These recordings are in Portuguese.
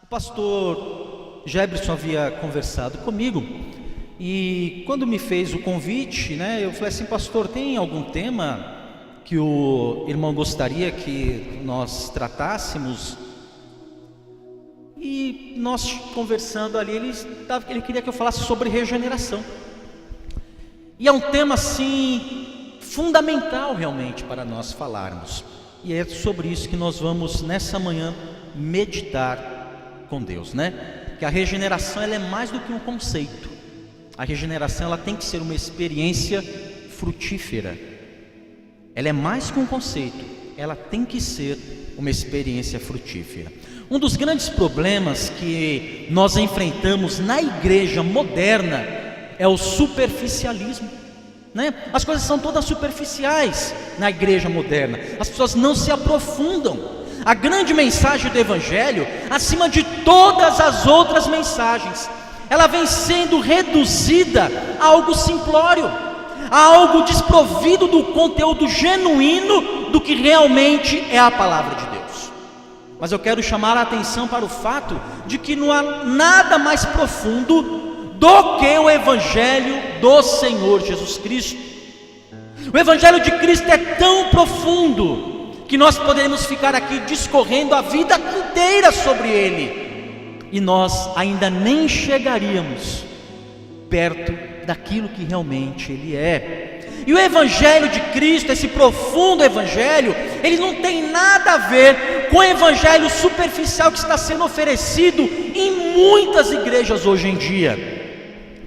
pastor Jefferson havia conversado comigo e quando me fez o convite, eu falei assim: pastor, tem algum tema que o irmão gostaria que nós tratássemos? E nós conversando ali, ele queria que eu falasse sobre regeneração. E é um tema assim fundamental realmente para nós falarmos. E é sobre isso que nós vamos nessa manhã meditar com Deus, Que a regeneração ela é mais do que um conceito. A regeneração ela tem que ser uma experiência frutífera. Ela é mais que um conceito, ela tem que ser uma experiência frutífera. Um dos grandes problemas que nós enfrentamos na igreja moderna é o superficialismo, As coisas são todas superficiais na igreja moderna. As pessoas não se aprofundam. A grande mensagem do Evangelho, acima de todas as outras mensagens, ela vem sendo reduzida a algo simplório, a algo desprovido do conteúdo genuíno do que realmente é a palavra de Deus. Mas eu quero chamar a atenção para o fato de que não há nada mais profundo do que o Evangelho do Senhor Jesus Cristo. O Evangelho de Cristo é tão profundo que nós poderemos ficar aqui discorrendo a vida inteira sobre ele, e nós ainda nem chegaríamos perto daquilo que realmente ele é. E o Evangelho de Cristo, esse profundo Evangelho, ele não tem nada a ver com o Evangelho superficial que está sendo oferecido em muitas igrejas hoje em dia.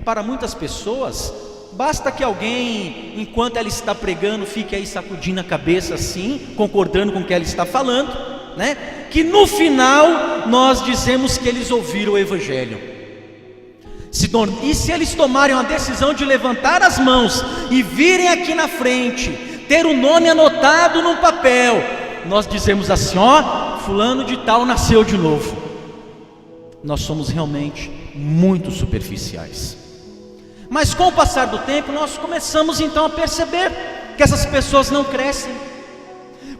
Para muitas pessoas, basta que alguém, enquanto ela está pregando, fique aí sacudindo a cabeça assim, concordando com o que ela está falando, que no final nós dizemos que eles ouviram o Evangelho. E se eles tomarem a decisão de levantar as mãos e virem aqui na frente, ter o nome anotado num papel, nós dizemos assim: fulano de tal nasceu de novo. Nós somos realmente muito superficiais. Mas com o passar do tempo, nós começamos então a perceber que essas pessoas não crescem.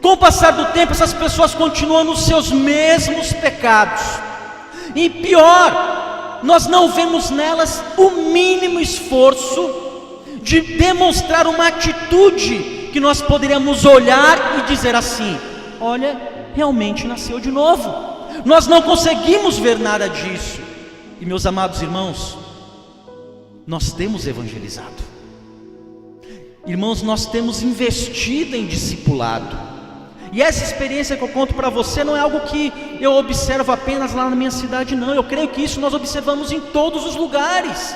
Com o passar do tempo, essas pessoas continuam nos seus mesmos pecados. E pior, nós não vemos nelas o mínimo esforço de demonstrar uma atitude que nós poderíamos olhar e dizer assim: olha, realmente nasceu de novo. Nós não conseguimos ver nada disso. E meus amados irmãos, nós temos evangelizado, irmãos, nós temos investido em discipulado. E essa experiência que eu conto para você não é algo que eu observo apenas lá na minha cidade, não. Eu creio que isso nós observamos em todos os lugares.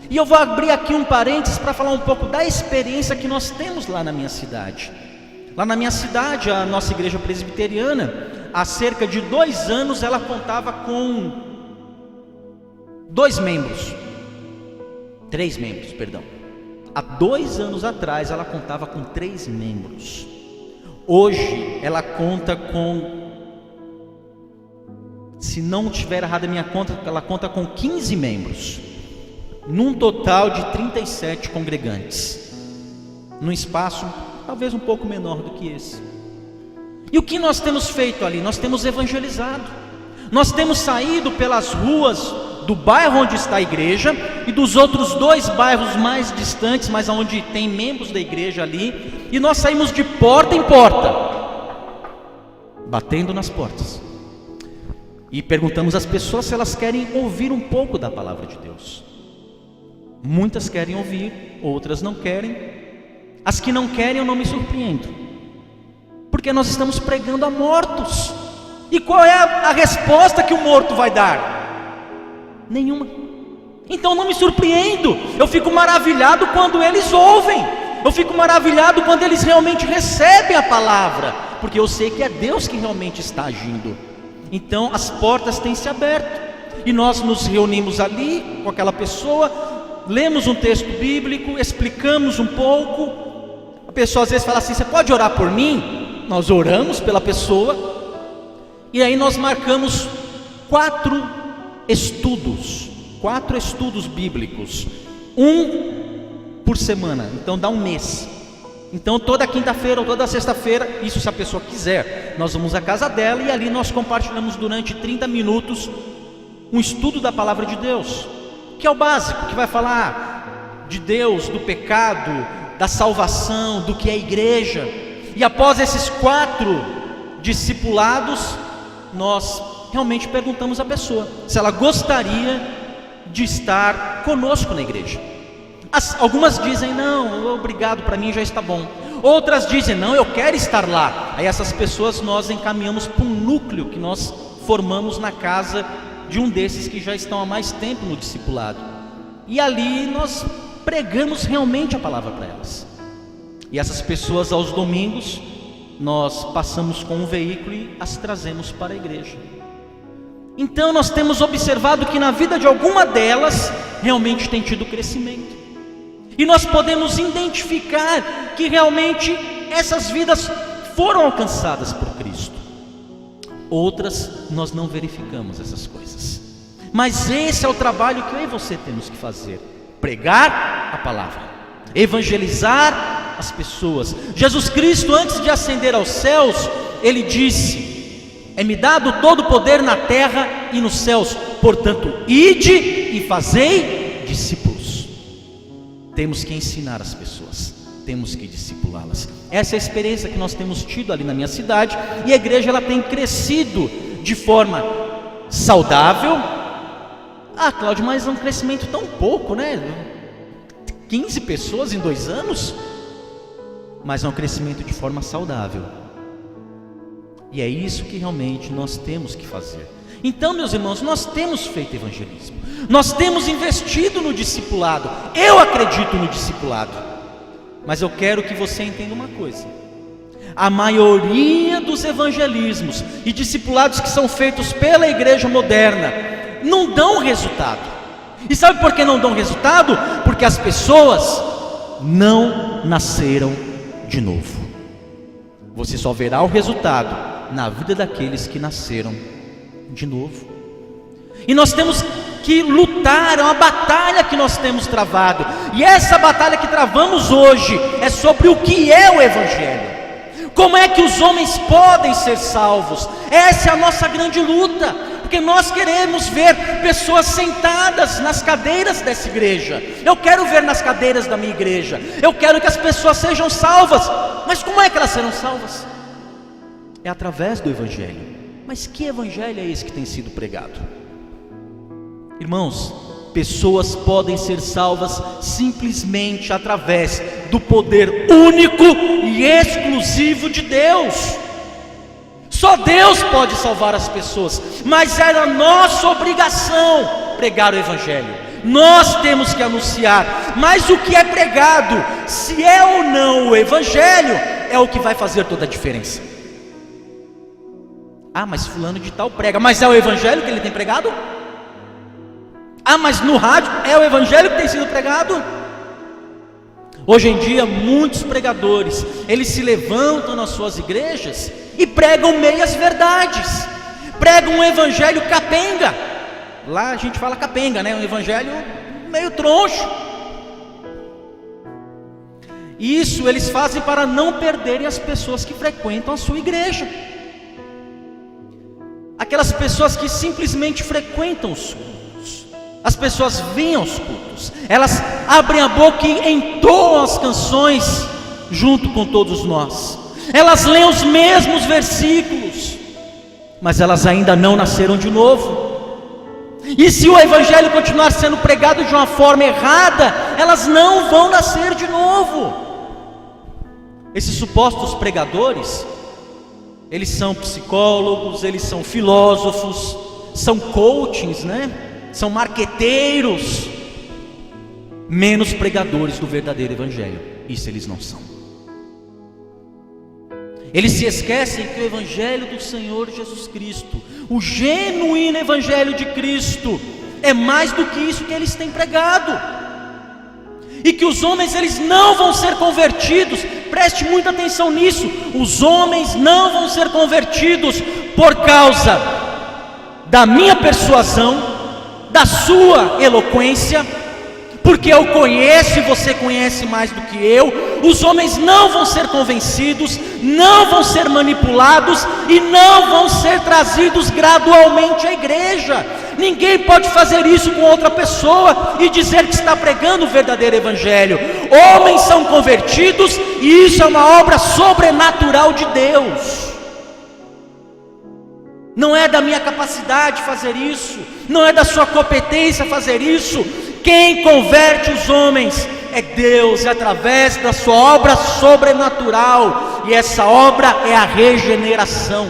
E eu vou abrir aqui um parênteses para falar um pouco da experiência que nós temos lá na minha cidade. Lá na minha cidade, a nossa igreja presbiteriana, há cerca de 2 anos, ela contava com 3 membros, perdão. Há 2 anos atrás ela contava com 3 membros. Hoje ela conta com, se não tiver errado a minha conta, ela conta com 15 membros, num total de 37 congregantes, num espaço talvez um pouco menor do que esse. E o que nós temos feito ali? Nós temos evangelizado. Nós temos saído pelas ruas do bairro onde está a igreja e dos outros 2 bairros mais distantes, mas onde tem membros da igreja ali, e nós saímos de porta em porta, batendo nas portas, e perguntamos às pessoas se elas querem ouvir um pouco da palavra de Deus. Muitas querem ouvir, outras não querem. As que não querem, eu não me surpreendo, porque nós estamos pregando a mortos. E qual é a resposta que o morto vai dar? Nenhuma. Então não me surpreendo, eu fico maravilhado quando eles ouvem, eu fico maravilhado quando eles realmente recebem a palavra, porque eu sei que é Deus que realmente está agindo. Então as portas têm se aberto, e nós nos reunimos ali com aquela pessoa, lemos um texto bíblico, explicamos um pouco. A pessoa às vezes fala assim: você pode orar por mim? Nós oramos pela pessoa, e aí nós marcamos 4 estudos bíblicos, um por semana, então dá um mês. Então toda quinta-feira ou toda sexta-feira, isso se a pessoa quiser, nós vamos à casa dela e ali nós compartilhamos durante 30 minutos um estudo da palavra de Deus, que é o básico, que vai falar de Deus, do pecado, da salvação, do que é a igreja. E após esses 4 discipulados, nós realmente perguntamos à pessoa se ela gostaria de estar conosco na igreja. Algumas dizem, não, obrigado, para mim já está bom. Outras dizem, não, eu quero estar lá. Aí essas pessoas nós encaminhamos para um núcleo que nós formamos na casa de um desses que já estão há mais tempo no discipulado. E ali nós pregamos realmente a palavra para elas. E essas pessoas aos domingos, nós passamos com um veículo e as trazemos para a igreja. Então nós temos observado que na vida de alguma delas, realmente tem tido crescimento. E nós podemos identificar que realmente essas vidas foram alcançadas por Cristo. Outras nós não verificamos essas coisas. Mas esse é o trabalho que eu e você temos que fazer: pregar a palavra, evangelizar as pessoas. Jesus Cristo, antes de ascender aos céus, ele disse: é-me dado todo o poder na terra e nos céus, portanto, ide e fazei discípulos. Temos que ensinar as pessoas, temos que discipulá-las. Essa é a experiência que nós temos tido ali na minha cidade, e a igreja ela tem crescido de forma saudável. Cláudio, mas é um crescimento tão pouco, né? 15 pessoas em 2 anos? Mas é um crescimento de forma saudável. E é isso que realmente nós temos que fazer. Então, meus irmãos, nós temos feito evangelismo, nós temos investido no discipulado. Eu acredito no discipulado, mas eu quero que você entenda uma coisa: a maioria dos evangelismos e discipulados que são feitos pela igreja moderna não dão resultado. E sabe por que não dão resultado? Porque as pessoas não nasceram de novo. Você só verá o resultado na vida daqueles que nasceram de novo. E nós temos que lutar, é uma batalha que nós temos travado. E essa batalha que travamos hoje é sobre o que é o Evangelho. Como é que os homens podem ser salvos? Essa é a nossa grande luta, porque nós queremos ver pessoas sentadas nas cadeiras dessa igreja. Eu quero ver nas cadeiras da minha igreja. Eu quero que as pessoas sejam salvas. Mas como é que elas serão salvas? É através do Evangelho. Mas que Evangelho é esse que tem sido pregado? Irmãos, pessoas podem ser salvas simplesmente através do poder único e exclusivo de Deus. Só Deus pode salvar as pessoas, mas é a nossa obrigação pregar o Evangelho. Nós temos que anunciar, mas o que é pregado, se é ou não o Evangelho, é o que vai fazer toda a diferença. Mas fulano de tal prega, mas é o Evangelho que ele tem pregado? Mas no rádio é o Evangelho que tem sido pregado? Hoje em dia muitos pregadores, eles se levantam nas suas igrejas e pregam meias verdades, pregam um evangelho capenga. Lá a gente fala capenga, né? Um evangelho meio troncho. Isso eles fazem para não perderem as pessoas que frequentam a sua igreja. Aquelas pessoas que simplesmente frequentam os cultos. As pessoas vêm aos cultos, elas abrem a boca e entoam as canções junto com todos nós. Elas leem os mesmos versículos, mas elas ainda não nasceram de novo. E se o evangelho continuar sendo pregado de uma forma errada, elas não vão nascer de novo. Esses supostos pregadores, eles são psicólogos, eles são filósofos, são coachings, né? São marqueteiros, menos pregadores do verdadeiro evangelho. Isso eles não são. Eles se esquecem que o evangelho do Senhor Jesus Cristo, o genuíno evangelho de Cristo, é mais do que isso que eles têm pregado. E que os homens eles não vão ser convertidos. Preste muita atenção nisso. Os homens não vão ser convertidos por causa da minha persuasão, da sua eloquência, porque eu conheço e você conhece mais do que eu. os homens não vão ser convencidos, não vão ser manipulados e não vão ser trazidos gradualmente à igreja. Ninguém pode fazer isso com outra pessoa e dizer que está pregando o verdadeiro evangelho. Homens são convertidos e isso é uma obra sobrenatural de Deus. Não é da minha capacidade fazer isso, não é da sua competência fazer isso. Quem converte os homens é Deus, é através da sua obra sobrenatural, e essa obra é a regeneração.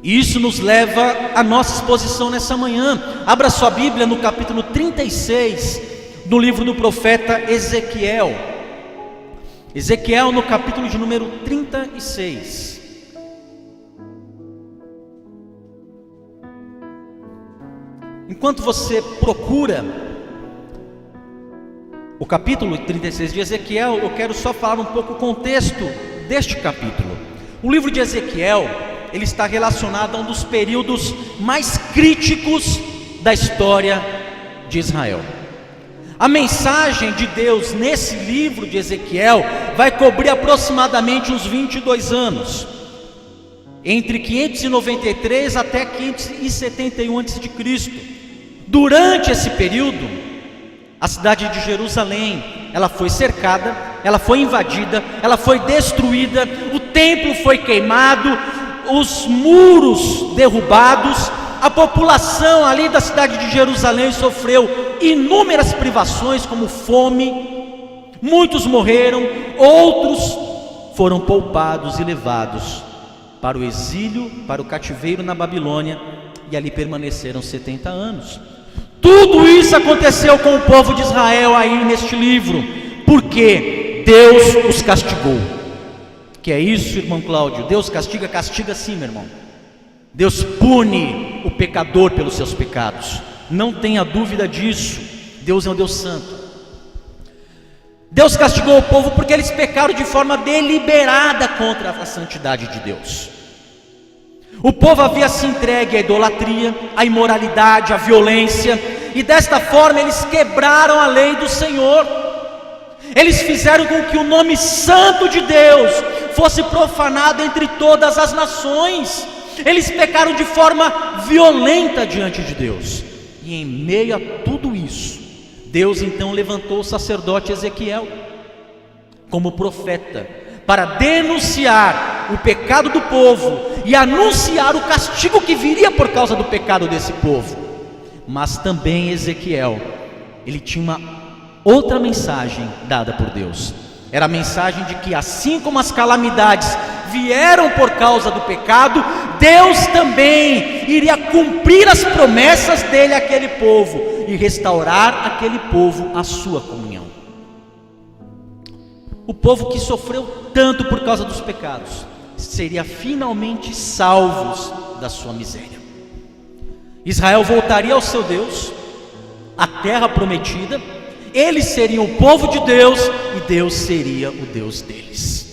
E isso nos leva à nossa exposição nessa manhã. Abra sua Bíblia no capítulo 36 do livro do profeta Ezequiel. Ezequiel no capítulo de número 36. Enquanto você procura o capítulo 36 de Ezequiel, eu quero só falar um pouco o contexto deste capítulo. O livro de Ezequiel, ele está relacionado a um dos períodos mais críticos da história de Israel. A mensagem de Deus nesse livro de Ezequiel vai cobrir aproximadamente uns 22 anos, entre 593 até 571 a.C. Durante esse período, a cidade de Jerusalém, ela foi cercada, ela foi invadida, ela foi destruída, o templo foi queimado, os muros derrubados, a população ali da cidade de Jerusalém sofreu inúmeras privações, como fome, muitos morreram, outros foram poupados e levados para o exílio, para o cativeiro na Babilônia, e ali permaneceram 70 anos. Tudo isso aconteceu com o povo de Israel aí neste livro, porque Deus os castigou. Que é isso, irmão Cláudio? Deus castiga? Castiga sim, meu irmão. Deus pune o pecador pelos seus pecados, não tenha dúvida disso. Deus é um Deus santo. Deus castigou o povo porque eles pecaram de forma deliberada contra a santidade de Deus. O povo havia se entregue à idolatria, à imoralidade, à violência, e desta forma eles quebraram a lei do Senhor. Eles fizeram com que o nome santo de Deus fosse profanado entre todas as nações. Eles pecaram de forma violenta diante de Deus. E em meio a tudo isso, Deus então levantou o sacerdote Ezequiel como profeta, para denunciar o pecado do povo e anunciar o castigo que viria por causa do pecado desse povo. Mas também Ezequiel, ele tinha uma outra mensagem dada por Deus. Era a mensagem de que assim como as calamidades vieram por causa do pecado, Deus também iria cumprir as promessas dele àquele povo e restaurar aquele povo à sua comunhão. O povo que sofreu tanto por causa dos pecados seria finalmente salvos da sua miséria. Israel voltaria ao seu Deus, à terra prometida, eles seriam o povo de Deus e Deus seria o Deus deles.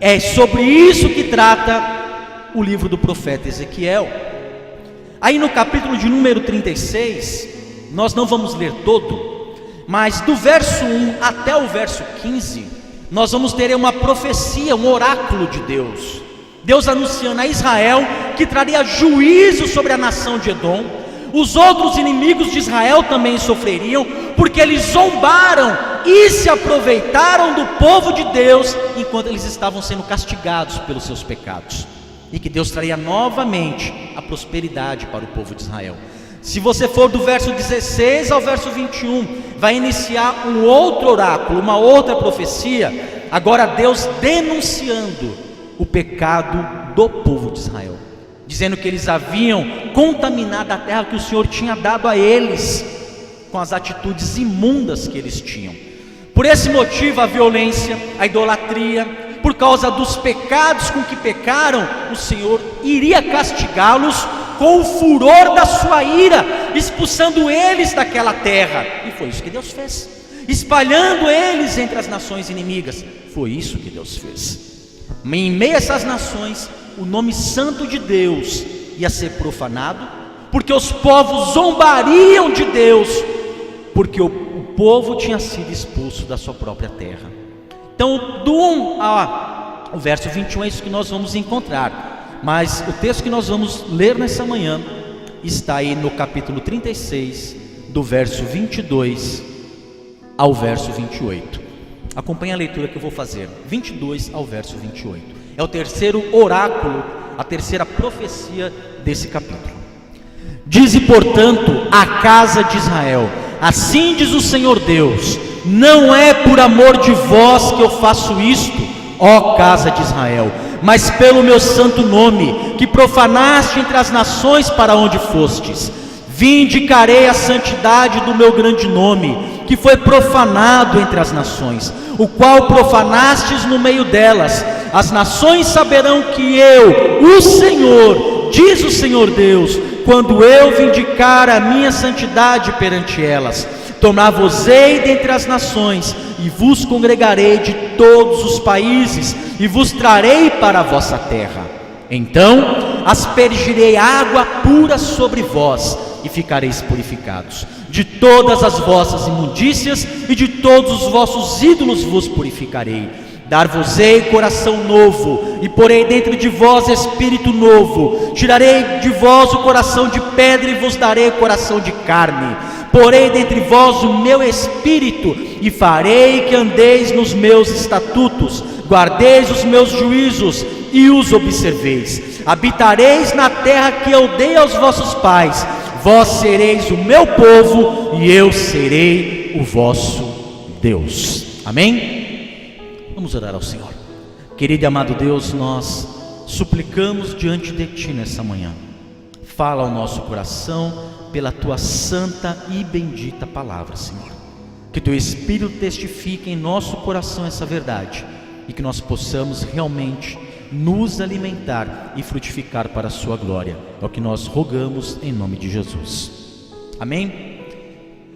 É sobre isso que trata o livro do profeta Ezequiel. Aí no capítulo de número 36, nós não vamos ler todo, mas do verso 1 até o verso 15, nós vamos ter uma profecia, um oráculo de Deus. Deus anunciando a Israel que traria juízo sobre a nação de Edom. Os outros inimigos de Israel também sofreriam, porque eles zombaram e se aproveitaram do povo de Deus, enquanto eles estavam sendo castigados pelos seus pecados. E que Deus traria novamente a prosperidade para o povo de Israel. Se você for do verso 16 ao verso 21, vai iniciar um outro oráculo, uma outra profecia, agora Deus denunciando o pecado do povo de Israel, dizendo que eles haviam contaminado a terra que o Senhor tinha dado a eles, com as atitudes imundas que eles tinham. Por esse motivo, a violência, a idolatria, por causa dos pecados com que pecaram, o Senhor iria castigá-los com o furor da sua ira, expulsando eles daquela terra. E foi isso que Deus fez, espalhando eles entre as nações inimigas. Foi isso que Deus fez. Em meio a essas nações, o nome santo de Deus ia ser profanado, porque os povos zombariam de Deus, porque o povo tinha sido expulso da sua própria terra. Então, do 1 ao verso 21 é isso que nós vamos encontrar. Mas o texto que nós vamos ler nessa manhã está aí no capítulo 36, do verso 22 ao verso 28. Acompanhe a leitura que eu vou fazer, 22 ao verso 28. É o terceiro oráculo, a terceira profecia desse capítulo. Dize, portanto, a casa de Israel: assim diz o Senhor Deus: não é por amor de vós que eu faço isto, ó casa de Israel, mas pelo meu santo nome, que profanaste entre as nações para onde fostes. Vindicarei a santidade do meu grande nome, que foi profanado entre as nações, o qual profanastes no meio delas. As nações saberão que eu, o Senhor, diz o Senhor Deus, quando eu vindicar a minha santidade perante elas. Tomar-vos-ei dentre as nações, e vos congregarei de todos os países, e vos trarei para a vossa terra. Então aspergirei água pura sobre vós, e ficareis purificados. De todas as vossas imundícias e de todos os vossos ídolos vos purificarei. Dar-vos-ei coração novo, e porei dentro de vós espírito novo. Tirarei de vós o coração de pedra, e vos darei coração de carne. Porei dentre vós o meu espírito, e farei que andeis nos meus estatutos, guardeis os meus juízos, e os observeis. Habitareis na terra que eu dei aos vossos pais. Vós sereis o meu povo, e eu serei o vosso Deus. Amém? Vamos orar ao Senhor. Querido e amado Deus, nós suplicamos diante de Ti nessa manhã. Fala ao nosso coração pela Tua santa e bendita palavra, Senhor. Que Teu Espírito testifique em nosso coração essa verdade, e que nós possamos realmente nos alimentar e frutificar para a sua glória. É o que nós rogamos em nome de Jesus. Amém?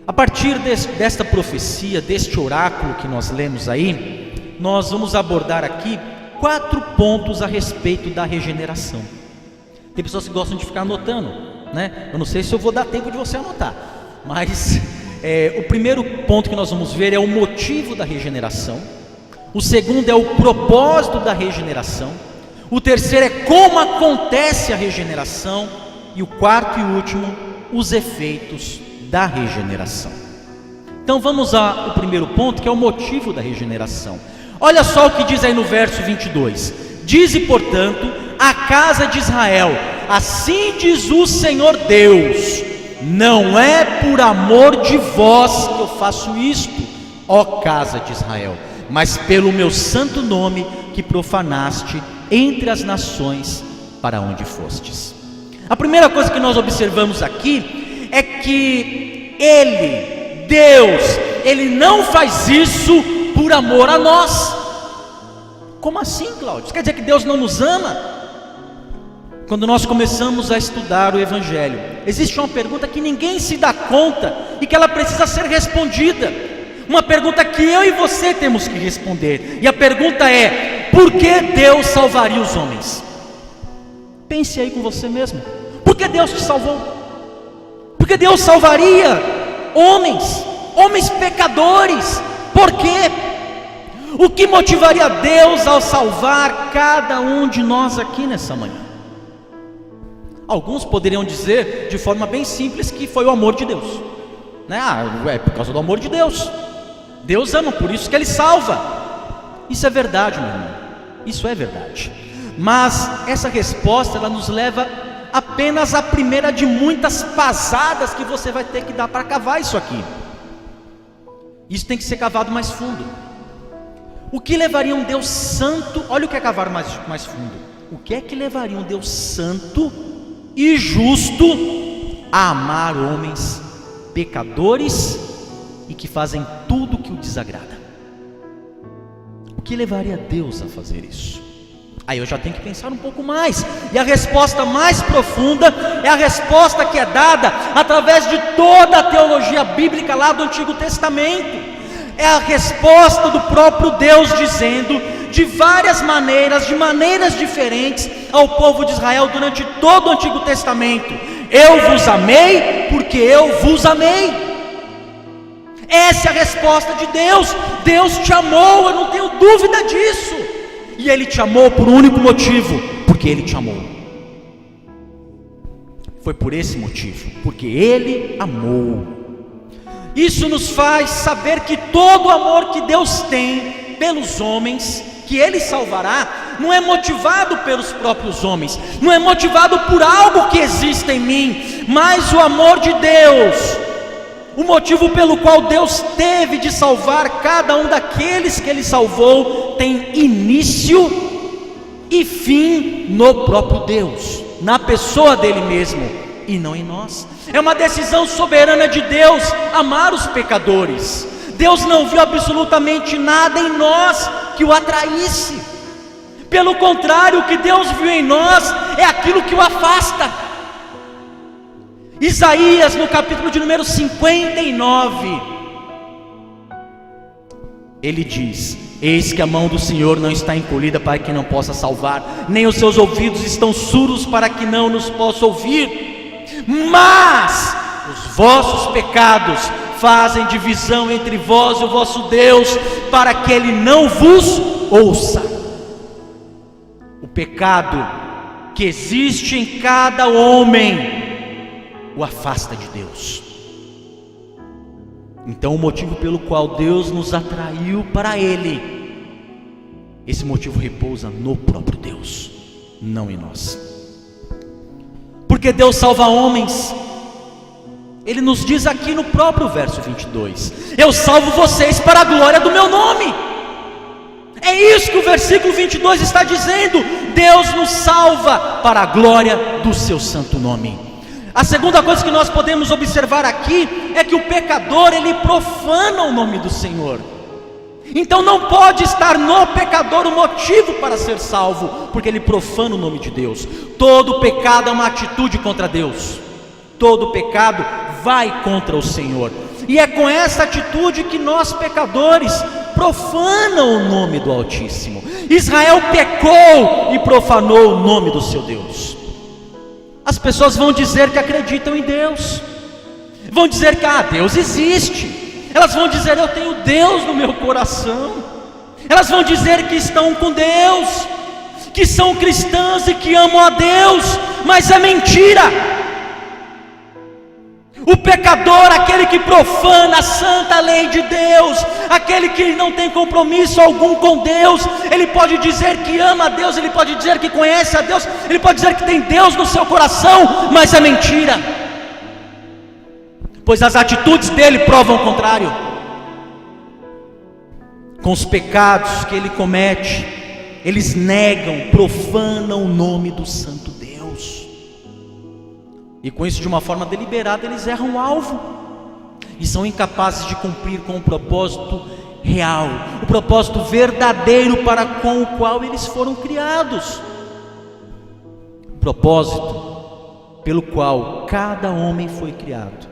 A partir desta profecia, deste oráculo que nós lemos aí, nós vamos abordar aqui 4 pontos a respeito da regeneração. Tem pessoas que gostam de ficar anotando, né? Eu não sei se eu vou dar tempo de você anotar, mas o primeiro ponto que nós vamos ver é o motivo da regeneração. O segundo é o propósito da regeneração. O terceiro é como acontece a regeneração. E o quarto e último, os efeitos da regeneração. Então vamos ao primeiro ponto, que é o motivo da regeneração. Olha só o que diz aí no verso 22. Dize, portanto, a casa de Israel: assim diz o Senhor Deus: não é por amor de vós que eu faço isto, ó casa de Israel, mas pelo meu santo nome, que profanaste entre as nações para onde fostes. A primeira coisa que nós observamos aqui é que Deus, Ele não faz isso por amor a nós. Como assim, Cláudio? Quer dizer que Deus não nos ama? Quando nós começamos a estudar o Evangelho, existe uma pergunta que ninguém se dá conta e que ela precisa ser respondida. Uma pergunta que eu e você temos que responder. E a pergunta é: por que Deus salvaria os homens? Pense aí com você mesmo. Por que Deus te salvou? Por que Deus salvaria homens pecadores? Por quê? O que motivaria Deus ao salvar cada um de nós aqui nessa manhã? Alguns poderiam dizer de forma bem simples que foi o amor de Deus, né? É por causa do amor de Deus. Deus ama, por isso que Ele salva. Isso é verdade, meu irmão. Isso é verdade. Mas essa resposta, ela nos leva apenas à primeira de muitas pasadas que você vai ter que dar para cavar isso aqui. Isso tem que ser cavado mais fundo. O que levaria um Deus santo? Olha o que é cavar mais fundo. O que é que levaria um Deus santo e justo a amar homens pecadores e que fazem tudo o que o desagrada? O que levaria Deus a fazer isso? Aí eu já tenho que pensar um pouco mais. E a resposta mais profunda é a resposta que é dada através de toda a teologia bíblica lá do Antigo Testamento. É a resposta do próprio Deus dizendo de várias maneiras, de maneiras diferentes, ao povo de Israel durante todo o Antigo Testamento: eu vos amei porque eu vos amei. Essa é a resposta de Deus. Deus te amou, eu não tenho dúvida disso. E Ele te amou por um único motivo: porque Ele te amou. Foi por esse motivo, porque Ele amou. Isso nos faz saber que todo o amor que Deus tem pelos homens, que Ele salvará, não é motivado pelos próprios homens, não é motivado por algo que existe em mim, mas o amor de Deus, o motivo pelo qual Deus teve de salvar cada um daqueles que Ele salvou, tem início e fim no próprio Deus, na pessoa dele mesmo, e não em nós. É uma decisão soberana de Deus amar os pecadores. Deus não viu absolutamente nada em nós que o atraísse. Pelo contrário, o que Deus viu em nós é aquilo que o afasta. Isaías, no capítulo de número 59, ele diz: eis que a mão do Senhor não está encolhida para que não possa salvar, nem os seus ouvidos estão surdos para que não nos possa ouvir, mas os vossos pecados fazem divisão entre vós e o vosso Deus, para que Ele não vos ouça. O pecado que existe em cada homem o afasta de Deus. Então o motivo pelo qual Deus nos atraiu para Ele, esse motivo repousa no próprio Deus, não em nós. Porque Deus salva homens. Ele nos diz aqui no próprio verso 22: eu salvo vocês para a glória do meu nome. É isso que o versículo 22 está dizendo. Deus nos salva para a glória do seu santo nome. A segunda coisa que nós podemos observar aqui é que o pecador, ele profana o nome do Senhor. Então não pode estar no pecador o motivo para ser salvo, porque ele profana o nome de Deus. Todo pecado é uma atitude contra Deus. Todo pecado vai contra o Senhor. E é com essa atitude que nós pecadores profanam o nome do Altíssimo. Israel pecou e profanou o nome do seu Deus. As pessoas vão dizer que acreditam em Deus, vão dizer que Deus existe, elas vão dizer: eu tenho Deus no meu coração, elas vão dizer que estão com Deus, que são cristãs e que amam a Deus, mas é mentira. O pecador, aquele que profana a santa lei de Deus, aquele que não tem compromisso algum com Deus, ele pode dizer que ama a Deus, ele pode dizer que conhece a Deus, ele pode dizer que tem Deus no seu coração, mas é mentira, pois as atitudes dele provam o contrário. Com os pecados que ele comete, eles negam, profanam o nome do santo Deus. E com isso, de uma forma deliberada, eles erram o alvo e são incapazes de cumprir com o propósito real, o propósito verdadeiro para com o qual eles foram criados, o propósito pelo qual cada homem foi criado.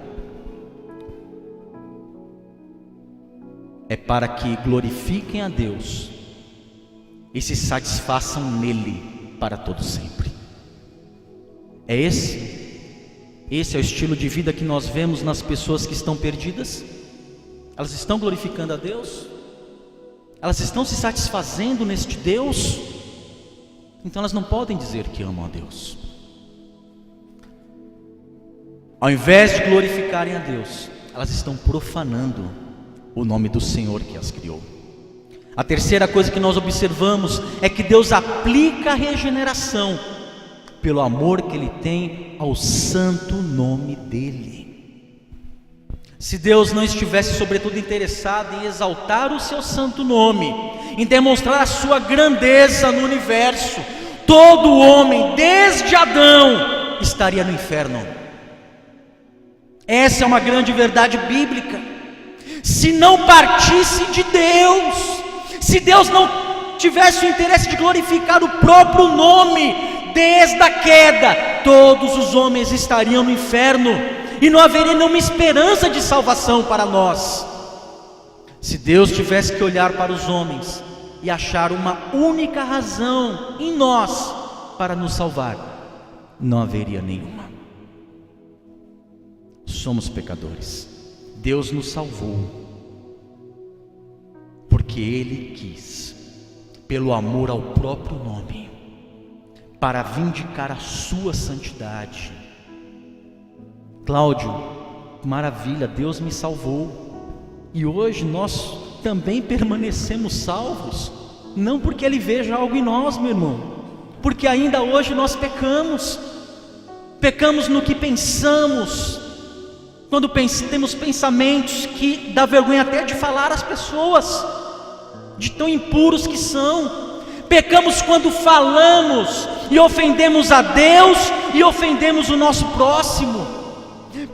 É para que glorifiquem a Deus e se satisfaçam nele para todo sempre. Esse é o estilo de vida que nós vemos nas pessoas que estão perdidas. Elas estão glorificando a Deus, elas estão se satisfazendo neste Deus, então elas não podem dizer que amam a Deus. Ao invés de glorificarem a Deus, elas estão profanando o nome do Senhor que as criou. A terceira coisa que nós observamos é que Deus aplica a regeneração pelo amor que Ele tem ao santo nome dEle. Se Deus não estivesse sobretudo interessado em exaltar o seu santo nome, em demonstrar a sua grandeza no universo, todo homem, desde Adão, estaria no inferno. Essa é uma grande verdade bíblica. Se não partisse de Deus, se Deus não tivesse o interesse de glorificar o próprio nome, desde a queda, todos os homens estariam no inferno, e não haveria nenhuma esperança de salvação para nós. Se Deus tivesse que olhar para os homens e achar uma única razão em nós para nos salvar, não haveria nenhuma. Somos pecadores, Deus nos salvou, porque Ele quis, pelo amor ao próprio nome, para vindicar a sua santidade. Cláudio, maravilha, Deus me salvou, e hoje nós também permanecemos salvos, não porque Ele veja algo em nós, meu irmão, porque ainda hoje nós pecamos no que pensamos, quando temos pensamentos que dá vergonha até de falar às pessoas, de tão impuros que são. Pecamos quando falamos e ofendemos a Deus e ofendemos o nosso próximo.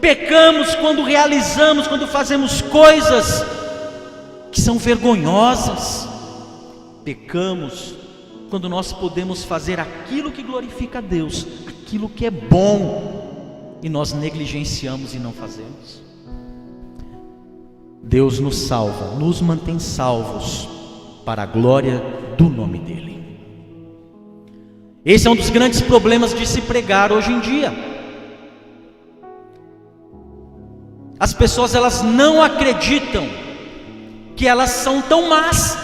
Pecamos quando realizamos, quando fazemos coisas que são vergonhosas. Pecamos quando nós podemos fazer aquilo que glorifica a Deus, aquilo que é bom, e nós negligenciamos e não fazemos. Deus nos salva, nos mantém salvos para a glória do nome dEle. Esse é um dos grandes problemas de se pregar hoje em dia. As pessoas, elas não acreditam que elas são tão más,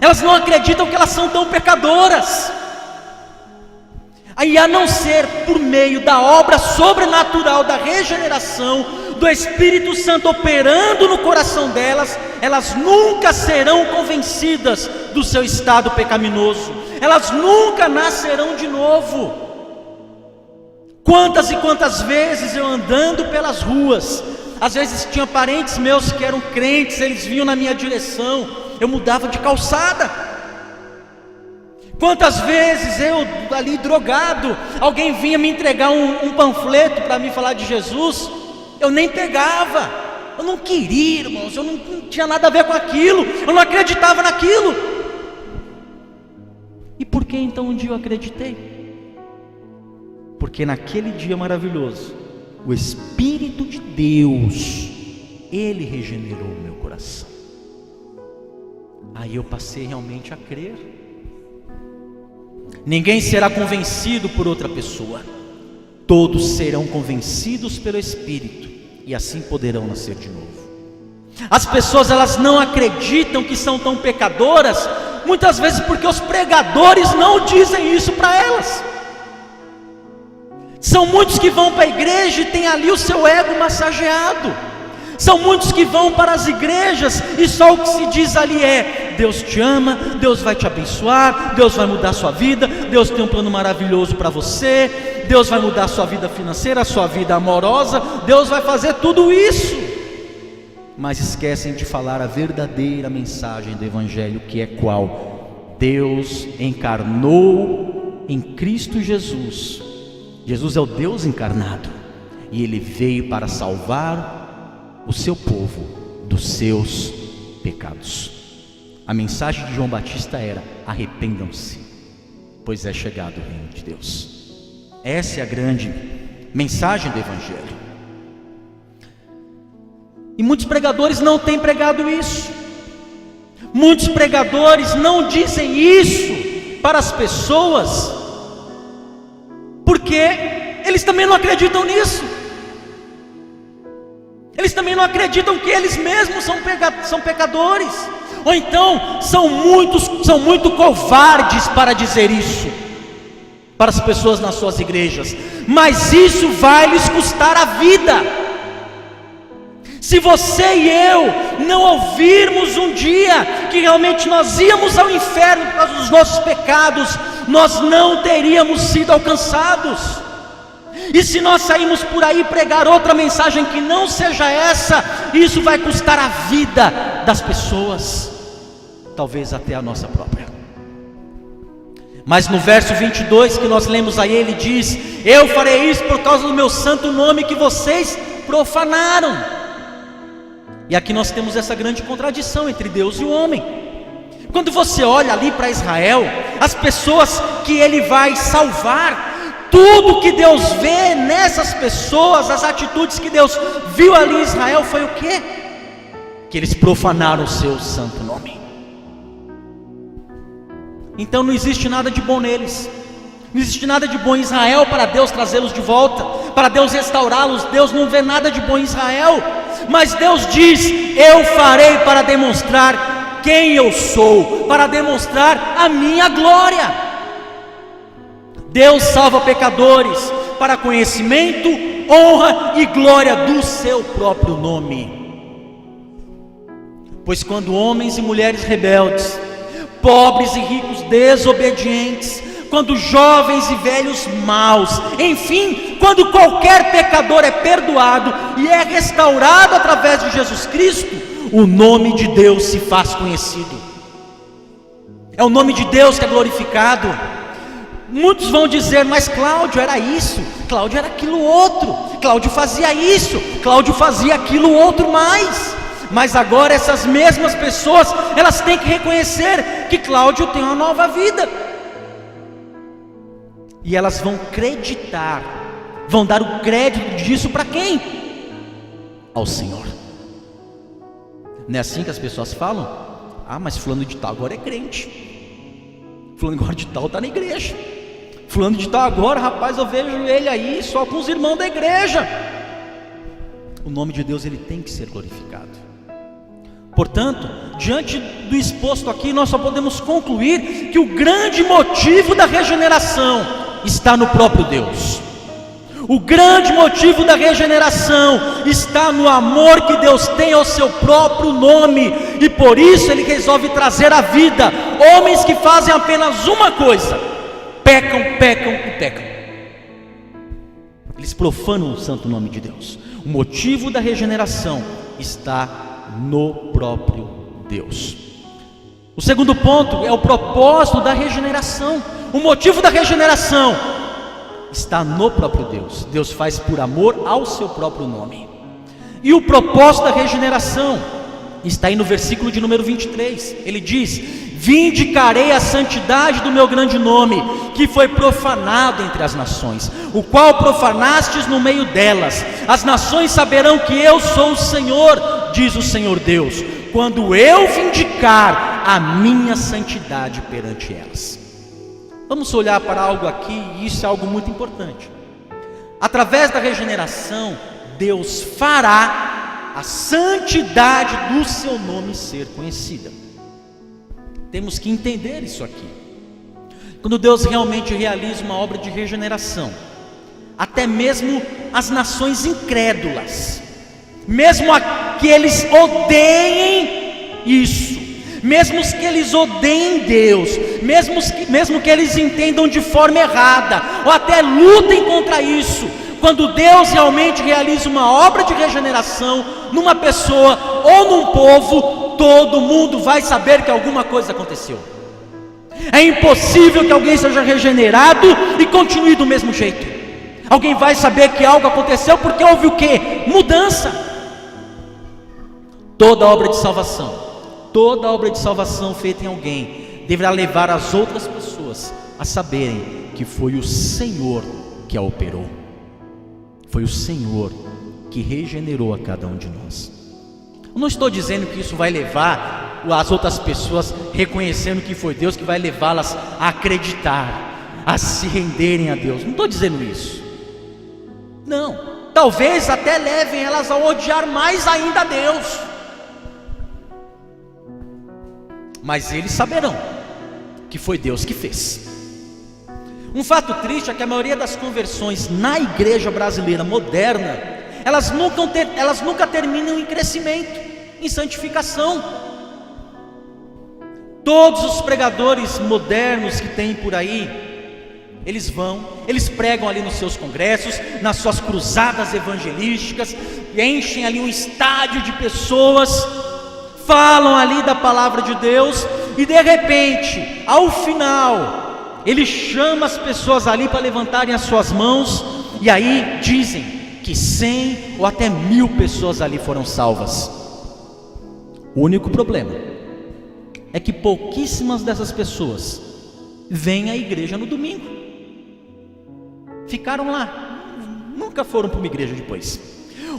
elas não acreditam que elas são tão pecadoras. Aí, a não ser por meio da obra sobrenatural da regeneração, do Espírito Santo operando no coração delas, elas nunca serão convencidas do seu estado pecaminoso, elas nunca nascerão de novo. Quantas e quantas vezes eu andando pelas ruas, às vezes tinha parentes meus que eram crentes, eles vinham na minha direção, eu mudava de calçada. Quantas vezes eu ali drogado, alguém vinha me entregar um panfleto para me falar de Jesus, eu nem pegava, eu não queria, irmãos, eu não tinha nada a ver com aquilo, eu não acreditava naquilo. E por que então um dia eu acreditei? Porque naquele dia maravilhoso, o Espírito de Deus, Ele regenerou o meu coração. Aí eu passei realmente a crer. Ninguém será convencido por outra pessoa, todos serão convencidos pelo Espírito, e assim poderão nascer de novo. As pessoas, elas não acreditam que são tão pecadoras, muitas vezes porque os pregadores não dizem isso para elas. São muitos que vão para a igreja e tem ali o seu ego massageado. São muitos que vão para as igrejas e só o que se diz ali é: Deus te ama, Deus vai te abençoar, Deus vai mudar a sua vida, Deus tem um plano maravilhoso para você, Deus vai mudar a sua vida financeira, a sua vida amorosa, Deus vai fazer tudo isso. Mas esquecem de falar a verdadeira mensagem do Evangelho, que é qual? Deus encarnou em Cristo Jesus. Jesus é o Deus encarnado, e Ele veio para salvar o seu povo dos seus pecados. A mensagem de João Batista era: arrependam-se, pois é chegado o reino de Deus. Essa é a grande mensagem do Evangelho. E muitos pregadores não têm pregado isso. Muitos pregadores não dizem isso para as pessoas, porque eles também não acreditam nisso. Eles também não acreditam que eles mesmos são pecadores. Ou então são muito covardes para dizer isso para as pessoas nas suas igrejas. Mas isso vai lhes custar a vida. Se você e eu não ouvirmos um dia que realmente nós íamos ao inferno por causa dos nossos pecados, nós não teríamos sido alcançados. E se nós sairmos por aí pregar outra mensagem que não seja essa, isso vai custar a vida das pessoas, talvez até a nossa própria. Mas no verso 22 que nós lemos aí, ele diz: eu farei isso por causa do meu santo nome que vocês profanaram. E aqui nós temos essa grande contradição entre Deus e o homem. Quando você olha ali para Israel, as pessoas que ele vai salvar, tudo que Deus vê nessas pessoas, as atitudes que Deus viu ali em Israel, foi o quê? Que eles profanaram o seu santo nome. Então não existe nada de bom neles, não existe nada de bom em Israel para Deus trazê-los de volta, para Deus restaurá-los. Deus não vê nada de bom em Israel, mas Deus diz: eu farei para demonstrar quem eu sou, para demonstrar a minha glória. Deus salva pecadores para conhecimento, honra e glória do seu próprio nome. Pois quando homens e mulheres rebeldes, pobres e ricos desobedientes, quando jovens e velhos maus, enfim, quando qualquer pecador é perdoado e é restaurado através de Jesus Cristo, o nome de Deus se faz conhecido. É o nome de Deus que é glorificado. Muitos vão dizer: mas Cláudio era isso, Cláudio era aquilo outro, Cláudio fazia isso, Cláudio fazia aquilo outro mais. Mas agora essas mesmas pessoas, elas têm que reconhecer que Cláudio tem uma nova vida. E elas vão acreditar, vão dar o crédito disso para quem? Ao Senhor. Não é assim que as pessoas falam? Ah, mas fulano de tal agora é crente, fulano agora de tal está na igreja, fulano de tal agora, rapaz, eu vejo ele aí só com os irmãos da igreja. O nome de Deus, ele tem que ser glorificado. Portanto, diante do exposto aqui, nós só podemos concluir que o grande motivo da regeneração está no próprio Deus. O grande motivo da regeneração está no amor que Deus tem ao seu próprio nome, e por isso Ele resolve trazer à vida homens que fazem apenas uma coisa: pecam, pecam e pecam. Eles profanam o santo nome de Deus. O motivo da regeneração está no próprio Deus. O segundo ponto é o propósito da regeneração. O motivo da regeneração está no próprio Deus. Deus faz por amor ao seu próprio nome. E o propósito da regeneração está aí no versículo de número 23. Ele diz: vindicarei a santidade do meu grande nome, que foi profanado entre as nações, o qual profanastes no meio delas. As nações saberão que eu sou o Senhor, diz o Senhor Deus, quando eu vindicar a minha santidade perante elas. Vamos olhar para algo aqui, e isso é algo muito importante. Através da regeneração, Deus fará a santidade do seu nome ser conhecida. Temos que entender isso aqui. Quando Deus realmente realiza uma obra de regeneração, até mesmo as nações incrédulas, mesmo que eles odeiem isso, mesmo que eles odeiem Deus, mesmo que eles entendam de forma errada, ou até lutem contra isso, quando Deus realmente realiza uma obra de regeneração numa pessoa ou num povo, todo mundo vai saber que alguma coisa aconteceu. É impossível que alguém seja regenerado e continue do mesmo jeito. Alguém vai saber que algo aconteceu porque houve o quê? Mudança. Toda obra de salvação feita em alguém deverá levar as outras pessoas a saberem que foi o Senhor que a operou. Foi o Senhor que regenerou a cada um de nós. Eu não estou dizendo que isso vai levar as outras pessoas, reconhecendo que foi Deus, que vai levá-las a acreditar, a se renderem a Deus. Não estou dizendo isso. Não, talvez até levem elas a odiar mais ainda a Deus. Mas eles saberão que foi Deus que fez. Um fato triste é que a maioria das conversões na igreja brasileira moderna, elas nunca terminam em crescimento, em santificação. Todos os pregadores modernos que tem por aí, eles pregam ali nos seus congressos, nas suas cruzadas evangelísticas, e enchem ali um estádio de pessoas, falam ali da palavra de Deus, e de repente, ao final, ele chama as pessoas ali para levantarem as suas mãos, e aí dizem que 100 ou até 1000 pessoas ali foram salvas. O único problema é que pouquíssimas dessas pessoas vêm à igreja no domingo. Ficaram lá, nunca foram para uma igreja depois.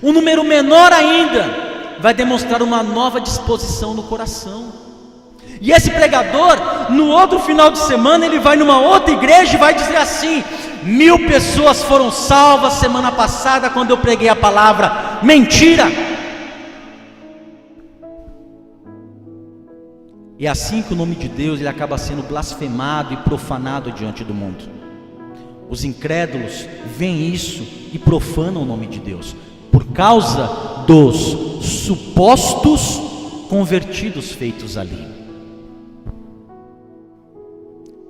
Um número menor ainda vai demonstrar uma nova disposição no coração. E esse pregador, no outro final de semana, ele vai numa outra igreja e vai dizer assim: 1000 pessoas foram salvas semana passada quando eu preguei a palavra. Mentira! É assim que o nome de Deus ele acaba sendo blasfemado e profanado diante do mundo. Os incrédulos veem isso e profanam o nome de Deus, por causa dos supostos convertidos feitos ali.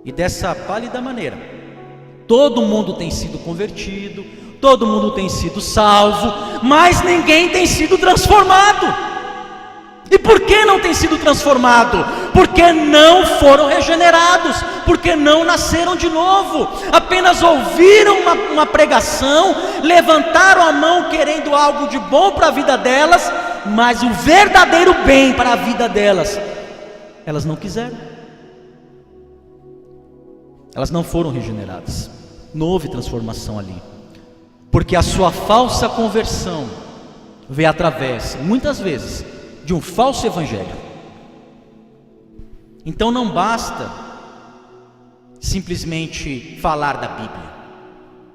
E dessa pálida maneira, todo mundo tem sido convertido, todo mundo tem sido salvo, mas ninguém tem sido transformado. E por que não tem sido transformado? Porque não foram regenerados, porque não nasceram de novo, apenas ouviram uma pregação, levantaram a mão querendo algo de bom para a vida delas, mas o verdadeiro bem para a vida delas, elas não quiseram. Elas não foram regeneradas, não houve transformação ali, porque a sua falsa conversão veio através, muitas vezes, de um falso evangelho. Então não basta simplesmente falar da Bíblia,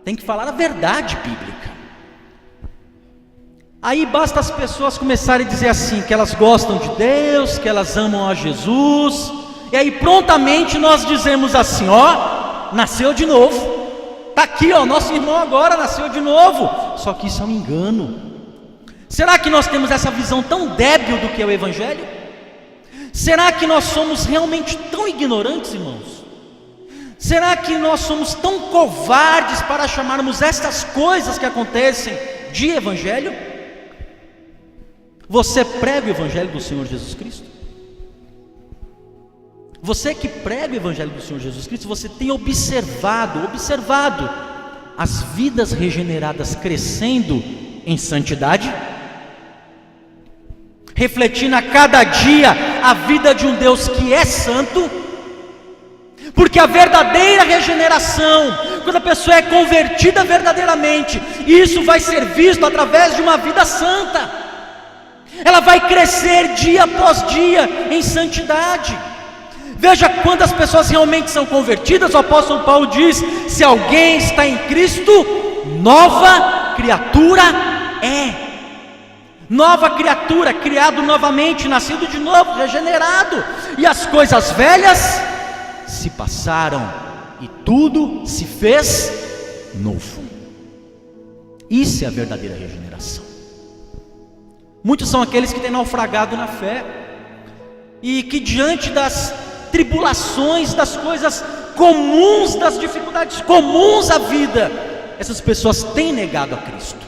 tem que falar a verdade bíblica. Aí basta as pessoas começarem a dizer assim, que elas gostam de Deus, que elas amam a Jesus, e aí prontamente nós dizemos assim, ó, nasceu de novo, está aqui, ó, nosso irmão agora nasceu de novo. Só que isso é um engano. Será que nós temos essa visão tão débil do que é o Evangelho? Será que nós somos realmente tão ignorantes, irmãos? Será que nós somos tão covardes para chamarmos estas coisas que acontecem de Evangelho? Você prega o Evangelho do Senhor Jesus Cristo? Você que prega o Evangelho do Senhor Jesus Cristo, você tem observado as vidas regeneradas crescendo em santidade? Refletindo a cada dia a vida de um Deus que é santo? Porque a verdadeira regeneração, quando a pessoa é convertida verdadeiramente, isso vai ser visto através de uma vida santa. Ela vai crescer dia após dia em santidade. Veja quantas pessoas realmente são convertidas. O apóstolo Paulo diz: se alguém está em Cristo, nova criatura é. Nova criatura, criado novamente, nascido de novo, regenerado. E as coisas velhas se passaram e tudo se fez novo. Isso é a verdadeira regeneração. Muitos são aqueles que têm naufragado na fé e que diante das tribulações, das coisas comuns, das dificuldades comuns à vida, essas pessoas têm negado a Cristo.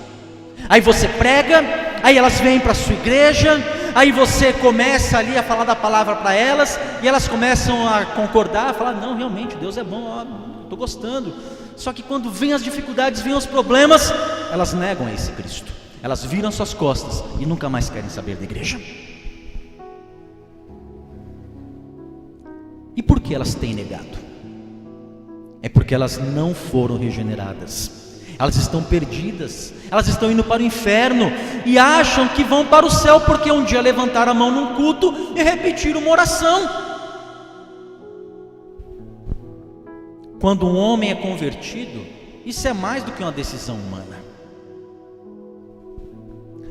Aí você prega, aí elas vêm para a sua igreja, aí você começa ali a falar da palavra para elas, e elas começam a concordar, a falar, não, realmente, Deus é bom, estou gostando. Só que quando vêm as dificuldades, vêm os problemas, elas negam a esse Cristo, elas viram suas costas e nunca mais querem saber da igreja. E por que elas têm negado? É porque elas não foram regeneradas. Elas estão perdidas, elas estão indo para o inferno e acham que vão para o céu porque um dia levantaram a mão num culto e repetiram uma oração. Quando um homem é convertido, isso é mais do que uma decisão humana.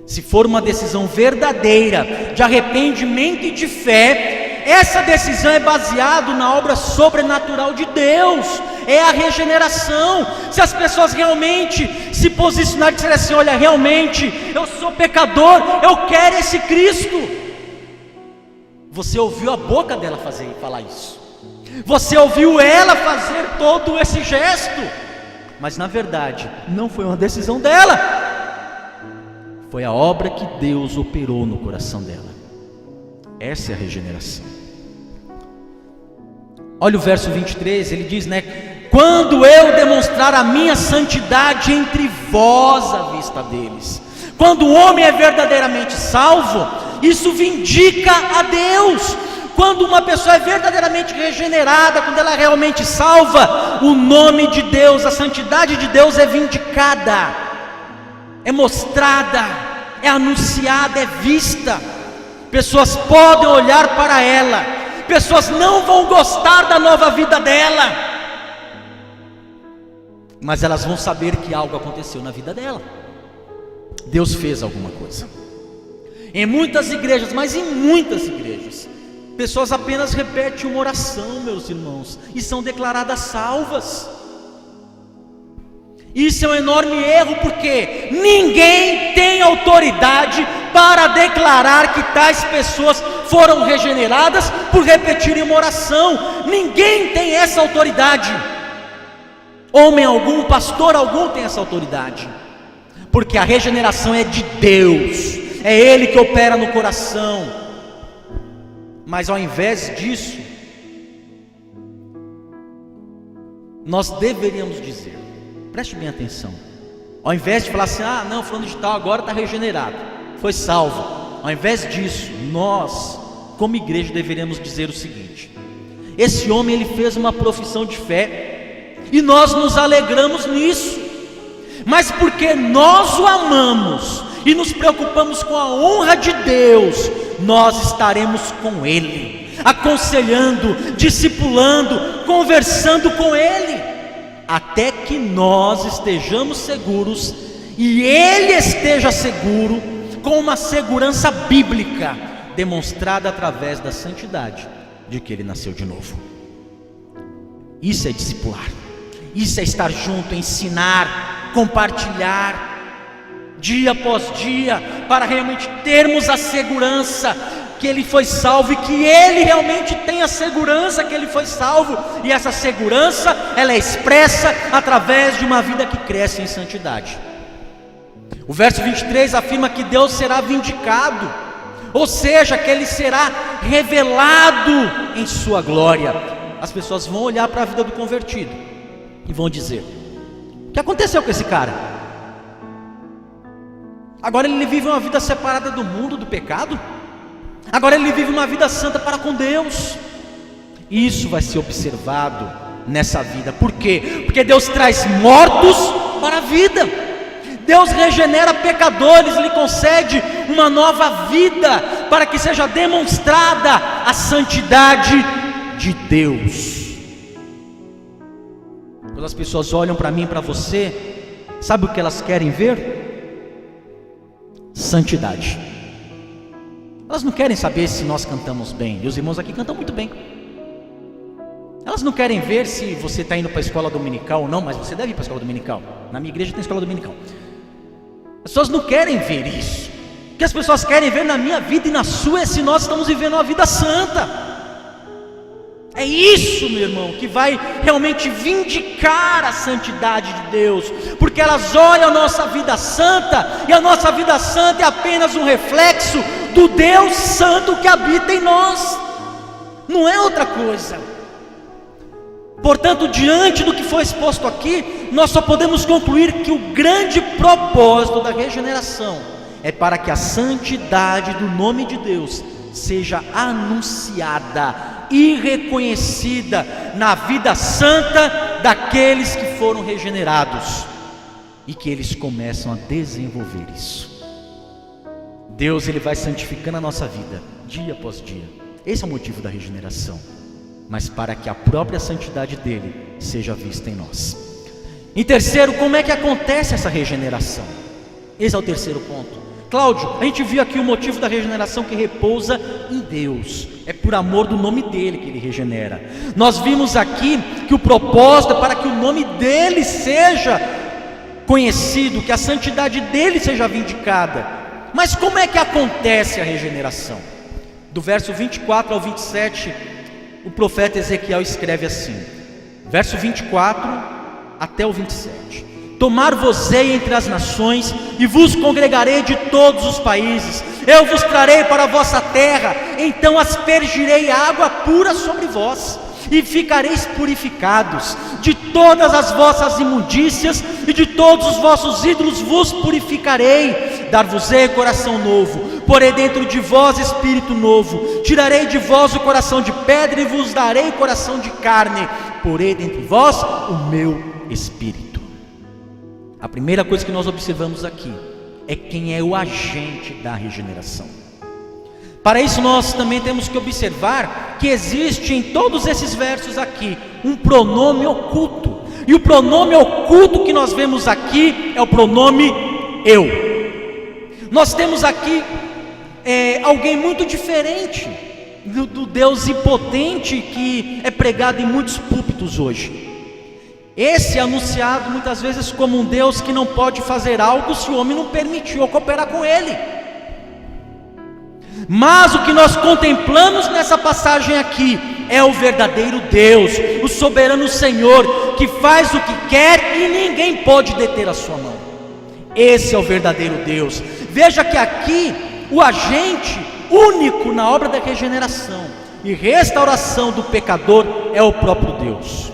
Se for uma decisão verdadeira, de arrependimento e de fé, essa decisão é baseada na obra sobrenatural de Deus, é a regeneração. Se as pessoas realmente se posicionarem e disserem assim, olha, realmente, eu sou pecador, eu quero esse Cristo. Você ouviu a boca dela falar isso, você ouviu ela fazer todo esse gesto, mas na verdade, não foi uma decisão dela, foi a obra que Deus operou no coração dela. Essa é a regeneração. Olha o verso 23, ele diz, quando eu demonstrar a minha santidade entre vós à vista deles. Quando o homem é verdadeiramente salvo, isso vindica a Deus. Quando uma pessoa é verdadeiramente regenerada, quando ela é realmente salva, o nome de Deus, a santidade de Deus é vindicada, é mostrada, é anunciada, é vista. Pessoas podem olhar para ela, pessoas não vão gostar da nova vida dela, mas elas vão saber que algo aconteceu na vida dela. Deus fez alguma coisa. Em muitas igrejas, mas em muitas igrejas, Pessoas apenas repetem uma oração, meus irmãos, e são declaradas salvas. Isso é um enorme erro, porque ninguém tem autoridade para declarar que tais pessoas foram regeneradas por repetirem uma oração. Ninguém tem essa autoridade. Homem algum, pastor algum tem essa autoridade, porque a regeneração é de Deus, é Ele que opera no coração. Mas ao invés disso, nós deveríamos dizer, preste bem atenção, ao invés de falar assim, não, fulano de tal agora está regenerado, foi salvo, ao invés disso, nós, como igreja, deveríamos dizer o seguinte: esse homem, ele fez uma profissão de fé, e nós nos alegramos nisso, mas porque nós o amamos, e nos preocupamos com a honra de Deus, nós estaremos com Ele, aconselhando, discipulando, conversando com Ele, até que nós estejamos seguros, e Ele esteja seguro, com uma segurança bíblica, demonstrada através da santidade, de que Ele nasceu de novo. Isso é discipular, isso é estar junto, ensinar, compartilhar, dia após dia, para realmente termos a segurança que ele foi salvo, e que ele realmente tem a segurança que ele foi salvo, e essa segurança, ela é expressa através de uma vida que cresce em santidade. O verso 23 afirma que Deus será vindicado, ou seja, que ele será revelado em sua glória. As pessoas vão olhar para a vida do convertido e vão dizer: o que aconteceu com esse cara? Agora ele vive uma vida separada do mundo, do pecado. Agora ele vive uma vida santa para com Deus. Isso vai ser observado nessa vida. Por quê? Porque Deus traz mortos para a vida. Deus regenera pecadores, lhe concede uma nova vida, para que seja demonstrada a santidade de Deus. Quando as pessoas olham para mim e para você, sabe o que elas querem ver? Santidade. Elas não querem saber se nós cantamos bem, e os irmãos aqui cantam muito bem. Elas não querem ver se você está indo para a escola dominical ou não, mas você deve ir para a escola dominical. Na minha igreja tem escola dominical. As pessoas não querem ver isso. O que as pessoas querem ver na minha vida e na sua é se nós estamos vivendo uma vida santa. É isso, meu irmão, que vai realmente vindicar a santidade de Deus, porque elas olham a nossa vida santa, e a nossa vida santa é apenas um reflexo do Deus santo que habita em nós, não é outra coisa. Portanto, diante do que foi exposto aqui, nós só podemos concluir que o grande propósito da regeneração é para que a santidade do nome de Deus seja anunciada e reconhecida na vida santa daqueles que foram regenerados, e que eles começam a desenvolver isso. Deus, ele vai santificando a nossa vida dia após dia. Esse é o motivo da regeneração, mas para que a própria santidade dele seja vista em nós. Em terceiro, como é que acontece essa regeneração? Esse é o terceiro ponto. Cláudio, a gente viu aqui o motivo da regeneração, que repousa em Deus, é por amor do nome dele que ele regenera. Nós vimos aqui que o propósito é para que o nome dele seja conhecido, que a santidade dele seja vindicada. Mas como é que acontece a regeneração? Do verso 24 ao 27, o profeta Ezequiel escreve assim, verso 24 até o 27: Tomar-vos-ei entre as nações, e vos congregarei de todos os países, eu vos trarei para a vossa terra, então aspergirei água pura sobre vós, e ficareis purificados. De todas as vossas imundícias e de todos os vossos ídolos vos purificarei. Dar-vos-ei coração novo, porei dentro de vós espírito novo. Tirarei de vós o coração de pedra e vos darei coração de carne. Porei dentro de vós o meu espírito. A primeira coisa que nós observamos aqui é quem é o agente da regeneração. Para isso nós também temos que observar que existe em todos esses versos aqui um pronome oculto. E o pronome oculto que nós vemos aqui é o pronome eu. Nós temos aqui alguém muito diferente do Deus impotente que é pregado em muitos púlpitos hoje. Esse é anunciado muitas vezes como um Deus que não pode fazer algo se o homem não permitiu ou cooperar com ele. Mas o que nós contemplamos nessa passagem aqui é o verdadeiro Deus, o soberano Senhor, que faz o que quer e ninguém pode deter a sua mão. Esse é o verdadeiro Deus. Veja que aqui o agente único na obra da regeneração e restauração do pecador é o próprio Deus.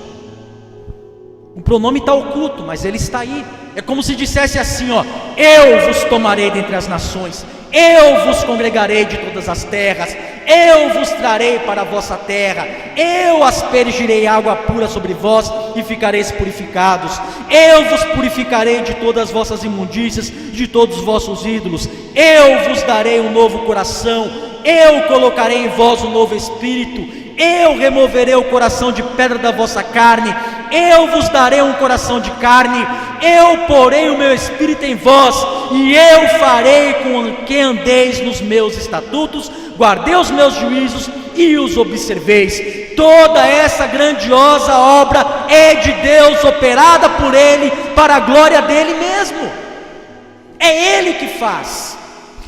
O pronome está oculto, mas ele está aí. É como se dissesse assim, ó: eu vos tomarei dentre as nações, eu vos congregarei de todas as terras, eu vos trarei para a vossa terra, eu aspergirei água pura sobre vós e ficareis purificados, eu vos purificarei de todas as vossas imundícias, de todos os vossos ídolos, eu vos darei um novo coração, eu colocarei em vós um novo espírito, eu removerei o coração de pedra da vossa carne, eu vos darei um coração de carne, eu porei o meu espírito em vós, e eu farei com que andeis nos meus estatutos, guardei os meus juízos e os observeis. Toda essa grandiosa obra é de Deus, operada por Ele, para a glória dEle mesmo. É Ele que faz.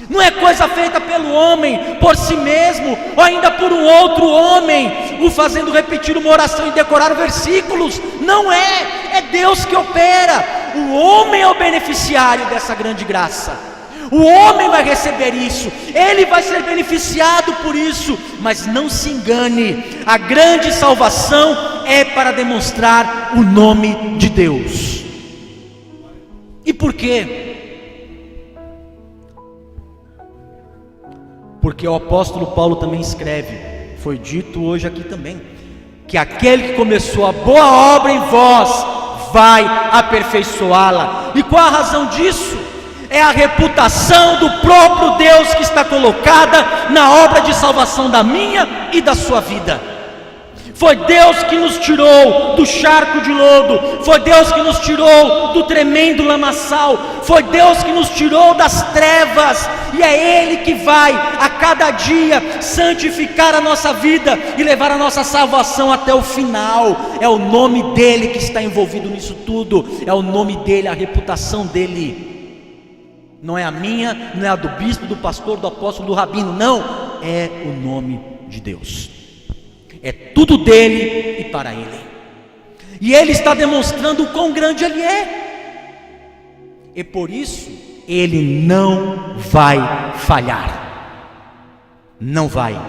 Não é coisa feita pelo homem, por si mesmo, ou ainda por um outro homem, o fazendo repetir uma oração e decorar versículos. Não é, é Deus que opera. O homem é o beneficiário dessa grande graça. O homem vai receber isso, ele vai ser beneficiado por isso. Mas não se engane, a grande salvação é para demonstrar o nome de Deus. E por quê? Porque o apóstolo Paulo também escreve, foi dito hoje aqui também, que aquele que começou a boa obra em vós vai aperfeiçoá-la. E qual a razão disso? É a reputação do próprio Deus que está colocada na obra de salvação da minha e da sua vida. Foi Deus que nos tirou do charco de lodo, foi Deus que nos tirou do tremendo lamaçal, foi Deus que nos tirou das trevas, e é Ele que vai a cada dia santificar a nossa vida e levar a nossa salvação até o final. É o nome dEle que está envolvido nisso tudo, é o nome dEle, a reputação dEle. Não é a minha, não é a do bispo, do pastor, do apóstolo, do rabino, não, é o nome de Deus. É tudo dele e para ele. E ele está demonstrando o quão grande ele é. E por isso, ele não vai falhar. Não vai.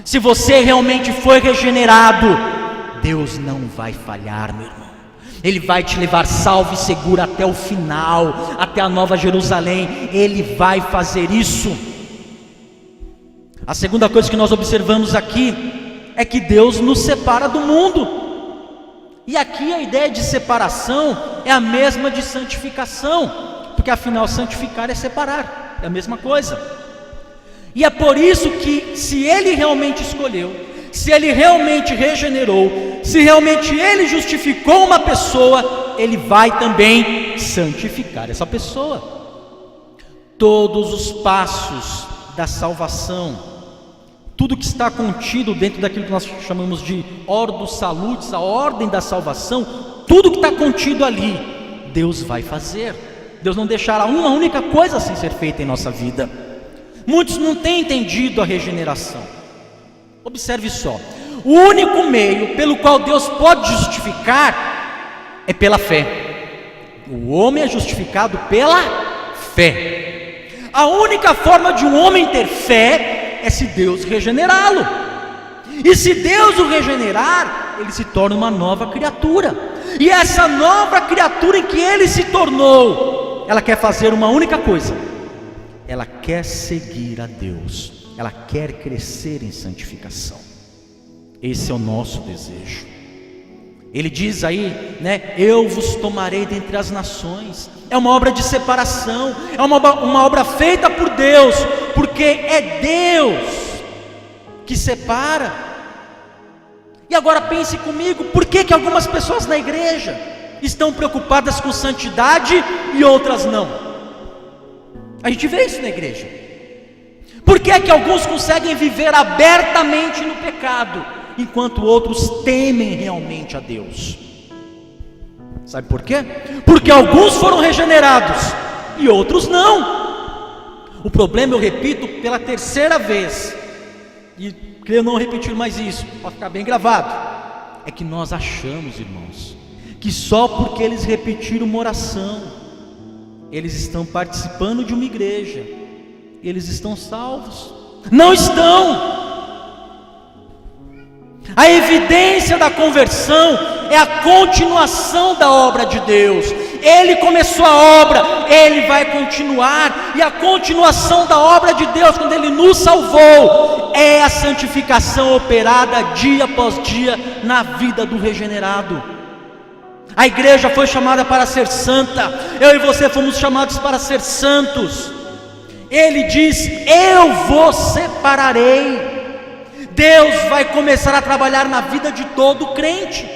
Se você realmente foi regenerado, Deus não vai falhar, meu irmão. Ele vai te levar salvo e seguro até o final, até a Nova Jerusalém. Ele vai fazer isso. A segunda coisa que nós observamos aqui é que Deus nos separa do mundo. E aqui a ideia de separação é a mesma de santificação, porque afinal santificar é separar, é a mesma coisa. E é por isso que, se Ele realmente escolheu, se Ele realmente regenerou, se realmente Ele justificou uma pessoa, Ele vai também santificar essa pessoa. Todos os passos da salvação, tudo que está contido dentro daquilo que nós chamamos de Ordo Salutis, a ordem da salvação, tudo que está contido ali, Deus vai fazer. Deus não deixará uma única coisa sem ser feita em nossa vida. Muitos não têm entendido a regeneração. Observe só, o único meio pelo qual Deus pode justificar é pela fé. O homem é justificado pela fé. A única forma de um homem ter fé é se Deus regenerá-lo. E se Deus o regenerar, ele se torna uma nova criatura. E essa nova criatura em que ele se tornou, ela quer fazer uma única coisa: ela quer seguir a Deus, ela quer crescer em santificação. Esse é o nosso desejo. Ele diz aí, né? Eu vos tomarei dentre as nações. É uma obra de separação, é uma obra feita por Deus, porque é Deus que separa. E agora pense comigo, por que algumas pessoas na igreja estão preocupadas com santidade e outras não? A gente vê isso na igreja. Por que é que alguns conseguem viver abertamente no pecado, enquanto outros temem realmente a Deus? Sabe por quê? Porque alguns foram regenerados e outros não. O problema, eu repito pela terceira vez, e creio não repetir mais isso, para ficar bem gravado, é que nós achamos, irmãos, que só porque eles repetiram uma oração, eles estão participando de uma igreja, eles estão salvos. Não estão. A evidência da conversão é a continuação da obra de Deus. Ele começou a obra, Ele vai continuar, e a continuação da obra de Deus, quando Ele nos salvou, é a santificação operada dia após dia na vida do regenerado. A igreja foi chamada para ser santa, eu e você fomos chamados para ser santos. Ele diz: eu vos separarei. Deus vai começar a trabalhar na vida de todo crente.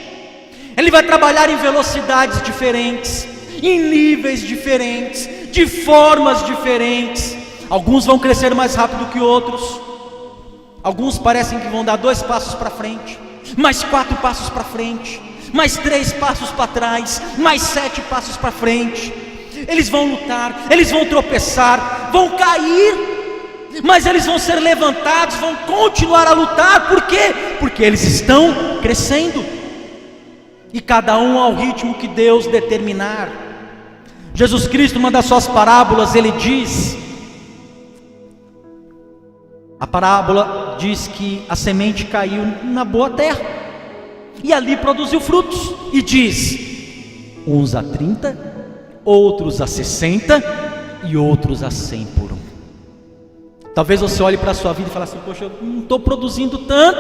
Ele vai trabalhar em velocidades diferentes, em níveis diferentes, de formas diferentes. Alguns vão crescer mais rápido que outros. Alguns parecem que vão dar 2 passos para frente, mais 4 passos para frente, mais 3 passos para trás, mais 7 passos para frente. Eles vão lutar, eles vão tropeçar, vão cair, mas eles vão ser levantados, vão continuar a lutar. Por quê? Porque eles estão crescendo, e cada um ao ritmo que Deus determinar. Jesus Cristo, uma das suas parábolas, ele diz, a parábola diz que a semente caiu na boa terra, e ali produziu frutos, e diz, uns a 30, outros a 60, e outros a 100 por um. Talvez você olhe para a sua vida e fale assim: poxa, eu não estou produzindo tanto.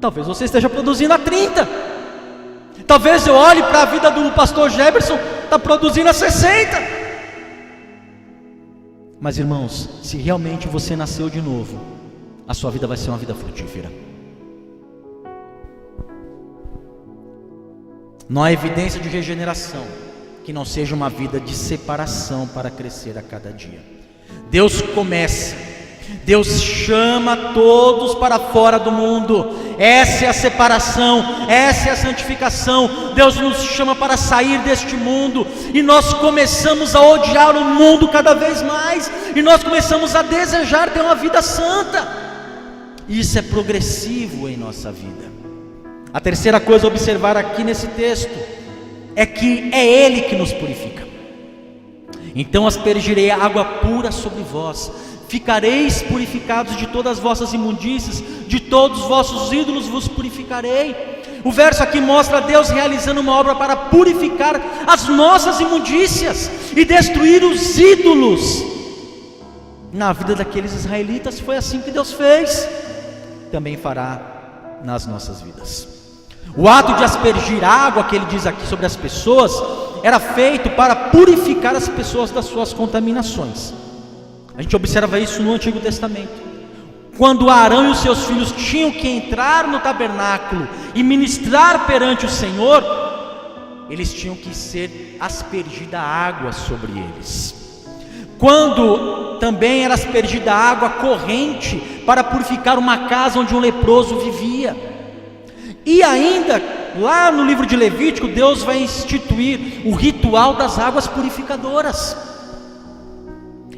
Talvez você esteja produzindo a 30. Talvez eu olhe para a vida do pastor Jefferson, está produzindo a 60. Mas irmãos, se realmente você nasceu de novo, a sua vida vai ser uma vida frutífera. Não há evidência de regeneração que não seja uma vida de separação para crescer a cada dia. Deus começa, Deus chama todos para fora do mundo. Essa é a separação, essa é a santificação. Deus nos chama para sair deste mundo, e nós começamos a odiar o mundo cada vez mais, e nós começamos a desejar ter uma vida santa. Isso é progressivo em nossa vida. A terceira coisa a observar aqui nesse texto é que é Ele que nos purifica. Então aspergirei água pura sobre vós, ficareis purificados de todas as vossas imundícias, de todos os vossos ídolos vos purificarei. O verso aqui mostra Deus realizando uma obra para purificar as nossas imundícias e destruir os ídolos. Na vida daqueles israelitas foi assim que Deus fez, também fará nas nossas vidas. O ato de aspergir água, que ele diz aqui sobre as pessoas, era feito para purificar as pessoas das suas contaminações. A gente observa isso no Antigo Testamento. Quando Arão e os seus filhos tinham que entrar no tabernáculo e ministrar perante o Senhor, eles tinham que ser aspergida água sobre eles. Quando também era aspergida água corrente para purificar uma casa onde um leproso vivia. E ainda, lá no livro de Levítico, Deus vai instituir o ritual das águas purificadoras,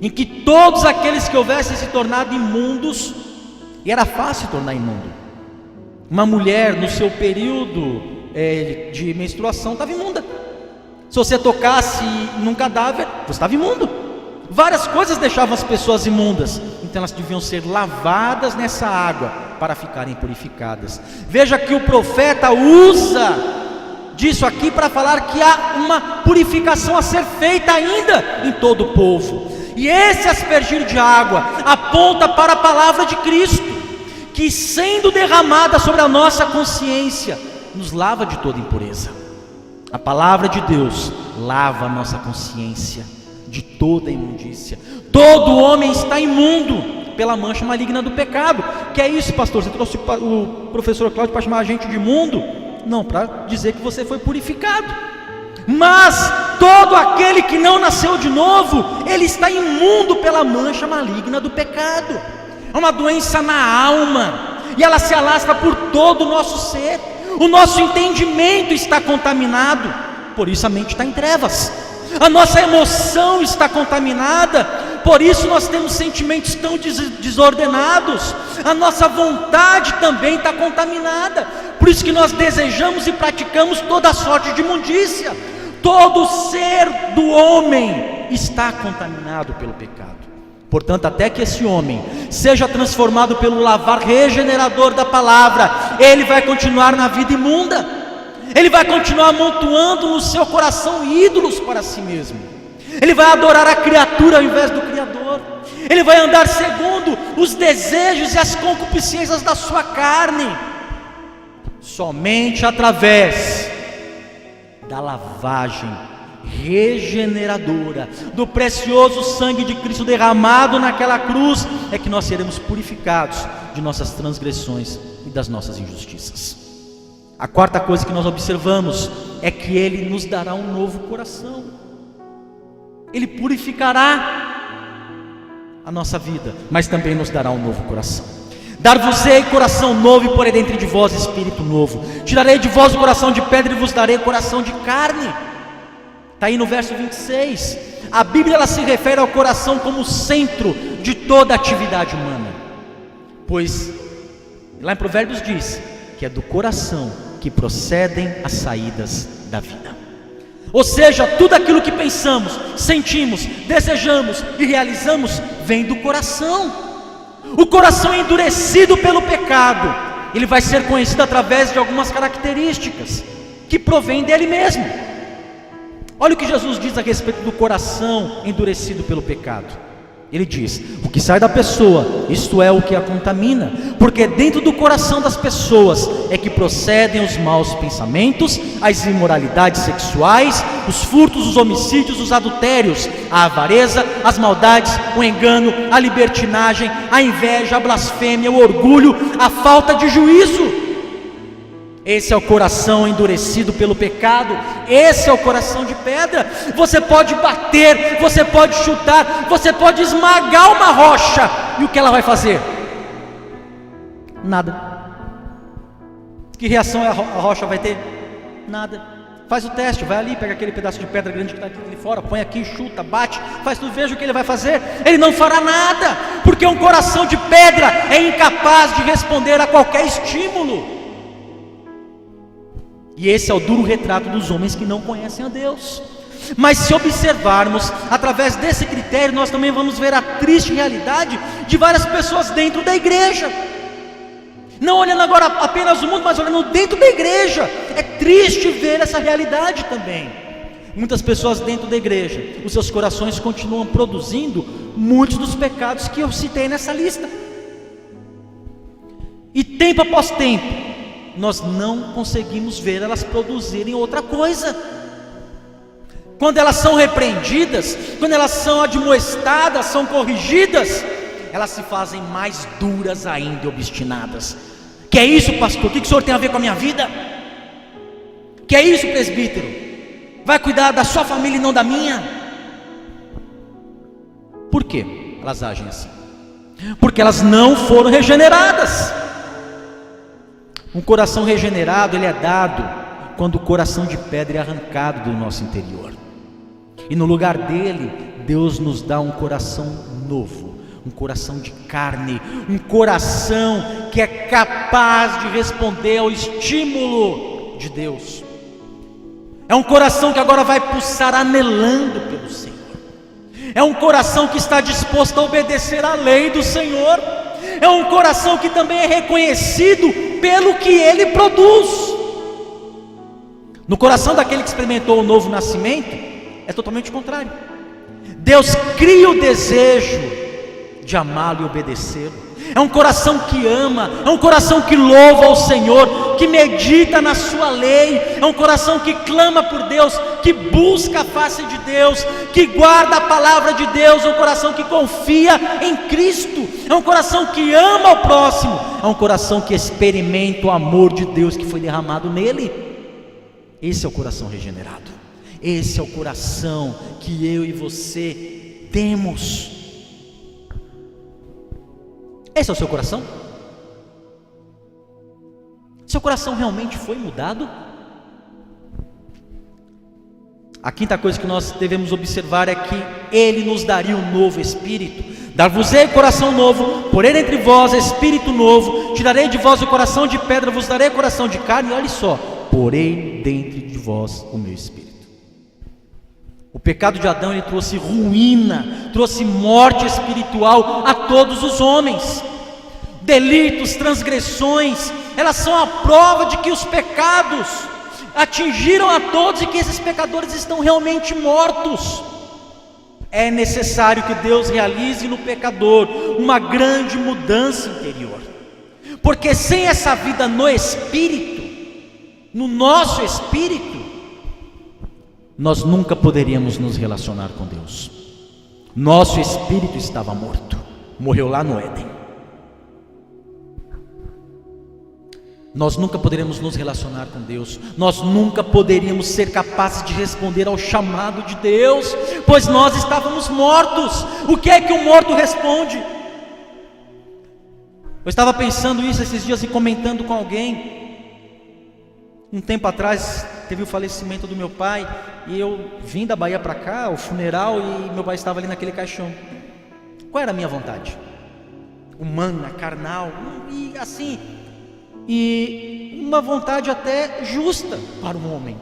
em que todos aqueles que houvessem se tornado imundos, e era fácil tornar imundo, uma mulher no seu período de menstruação estava imunda. Se você tocasse num cadáver, você estava imundo. Várias coisas deixavam as pessoas imundas, então elas deviam ser lavadas nessa água para ficarem purificadas. Veja que o profeta usa disso aqui para falar que há uma purificação a ser feita ainda em todo o povo. E esse aspergir de água aponta para a palavra de Cristo, que sendo derramada sobre a nossa consciência, nos lava de toda impureza. A palavra de Deus lava a nossa consciência de toda imundícia. Todo homem está imundo pela mancha maligna do pecado. Que é isso, pastor? Você trouxe o professor Cláudio para chamar a gente de imundo? Não, para dizer que você foi purificado. Mas todo aquele que não nasceu de novo, ele está imundo pela mancha maligna do pecado. É uma doença na alma, e ela se alastra por todo o nosso ser. O nosso entendimento está contaminado, por isso a mente está em trevas. A nossa emoção está contaminada, por isso nós temos sentimentos tão desordenados. A nossa vontade também está contaminada, por isso que nós desejamos e praticamos toda sorte de imundícia. Todo ser do homem está contaminado pelo pecado. Portanto, até que esse homem seja transformado pelo lavar regenerador da palavra, ele vai continuar na vida imunda. Ele vai continuar amontoando no seu coração ídolos para si mesmo. Ele vai adorar a criatura ao invés do Criador. Ele vai andar segundo os desejos e as concupiscências da sua carne. Somente através da lavagem regeneradora do precioso sangue de Cristo derramado naquela cruz é que nós seremos purificados de nossas transgressões e das nossas injustiças. A quarta coisa que nós observamos é que Ele nos dará um novo coração. Ele purificará a nossa vida, mas também nos dará um novo coração. Dar-vos-ei coração novo e porei dentro de vós espírito novo. Tirarei de vós o coração de pedra e vos darei coração de carne. Está aí no verso 26. A Bíblia ela se refere ao coração como centro de toda a atividade humana, pois lá em Provérbios diz que é do coração que procedem as saídas da vida. Ou seja, tudo aquilo que pensamos, sentimos, desejamos e realizamos vem do coração. O coração é endurecido pelo pecado, ele vai ser conhecido através de algumas características que provêm dele mesmo. Olha o que Jesus diz a respeito do coração endurecido pelo pecado. Ele diz: o que sai da pessoa, isto é o que a contamina, porque dentro do coração das pessoas é que procedem os maus pensamentos, as imoralidades sexuais, os furtos, os homicídios, os adultérios, a avareza, as maldades, o engano, a libertinagem, a inveja, a blasfêmia, o orgulho, a falta de juízo. Esse é o coração endurecido pelo pecado. Esse é o coração de pedra. Você pode bater, você pode chutar, você pode esmagar uma rocha, e o que ela vai fazer? Nada. Que reação a rocha vai ter? Nada. Faz o teste, vai ali, pega aquele pedaço de pedra grande que está aqui fora, põe aqui, chuta, bate, faz tudo, veja o que ele vai fazer. Ele não fará nada, porque um coração de pedra é incapaz de responder a qualquer estímulo. E esse é o duro retrato dos homens que não conhecem a Deus. Mas se observarmos através desse critério, nós também vamos ver a triste realidade de várias pessoas dentro da igreja. Não olhando agora apenas o mundo, mas olhando dentro da igreja. É triste ver essa realidade também. Muitas pessoas dentro da igreja, os seus corações continuam produzindo muitos dos pecados que eu citei nessa lista. E tempo após tempo, nós não conseguimos ver elas produzirem outra coisa. Quando elas são repreendidas, quando elas são admoestadas, são corrigidas, elas se fazem mais duras ainda e obstinadas. Que é isso, pastor? O que o senhor tem a ver com a minha vida? Que é isso, presbítero? Vai cuidar da sua família e não da minha? Por que elas agem assim? Porque elas não foram regeneradas. Um coração regenerado, ele é dado quando o coração de pedra é arrancado do nosso interior. E no lugar dele, Deus nos dá um coração novo, um coração de carne, um coração que é capaz de responder ao estímulo de Deus. É um coração que agora vai pulsar anelando pelo Senhor. É um coração que está disposto a obedecer à lei do Senhor. É um coração que também é reconhecido pelo que ele produz. No coração daquele que experimentou o novo nascimento, é totalmente o contrário. Deus cria o desejo de amá-lo e obedecê-lo. É um coração que ama, é um coração que louva ao Senhor, que medita na sua lei, é um coração que clama por Deus, que busca a face de Deus, que guarda a palavra de Deus, é um coração que confia em Cristo, é um coração que ama o próximo, é um coração que experimenta o amor de Deus que foi derramado nele. Esse é o coração regenerado. Esse é o coração que eu e você temos. Esse é o seu coração? Seu coração realmente foi mudado? A quinta coisa que nós devemos observar é que Ele nos daria um novo espírito. Dar-vos-ei coração novo, porém entre vós espírito novo, tirarei de vós o coração de pedra, vos darei coração de carne. E olha só, porém dentro de vós o meu espírito. O pecado de Adão, ele trouxe ruína, trouxe morte espiritual a todos os homens. Delitos, transgressões, elas são a prova de que os pecados atingiram a todos e que esses pecadores estão realmente mortos. É necessário que Deus realize no pecador uma grande mudança interior, porque sem essa vida no espírito, no nosso espírito, nós nunca poderíamos nos relacionar com Deus. Nosso espírito estava morto, morreu lá no Éden. Nós nunca poderíamos nos relacionar com Deus, nós nunca poderíamos ser capazes de responder ao chamado de Deus, pois nós estávamos mortos. O que é que o morto responde? Eu estava pensando isso esses dias e comentando com alguém. Um tempo atrás teve o falecimento do meu pai, e eu vim da Bahia para cá, o funeral, e meu pai estava ali naquele caixão. Qual era a minha vontade? Humana, carnal, e assim... e uma vontade até justa para um homem.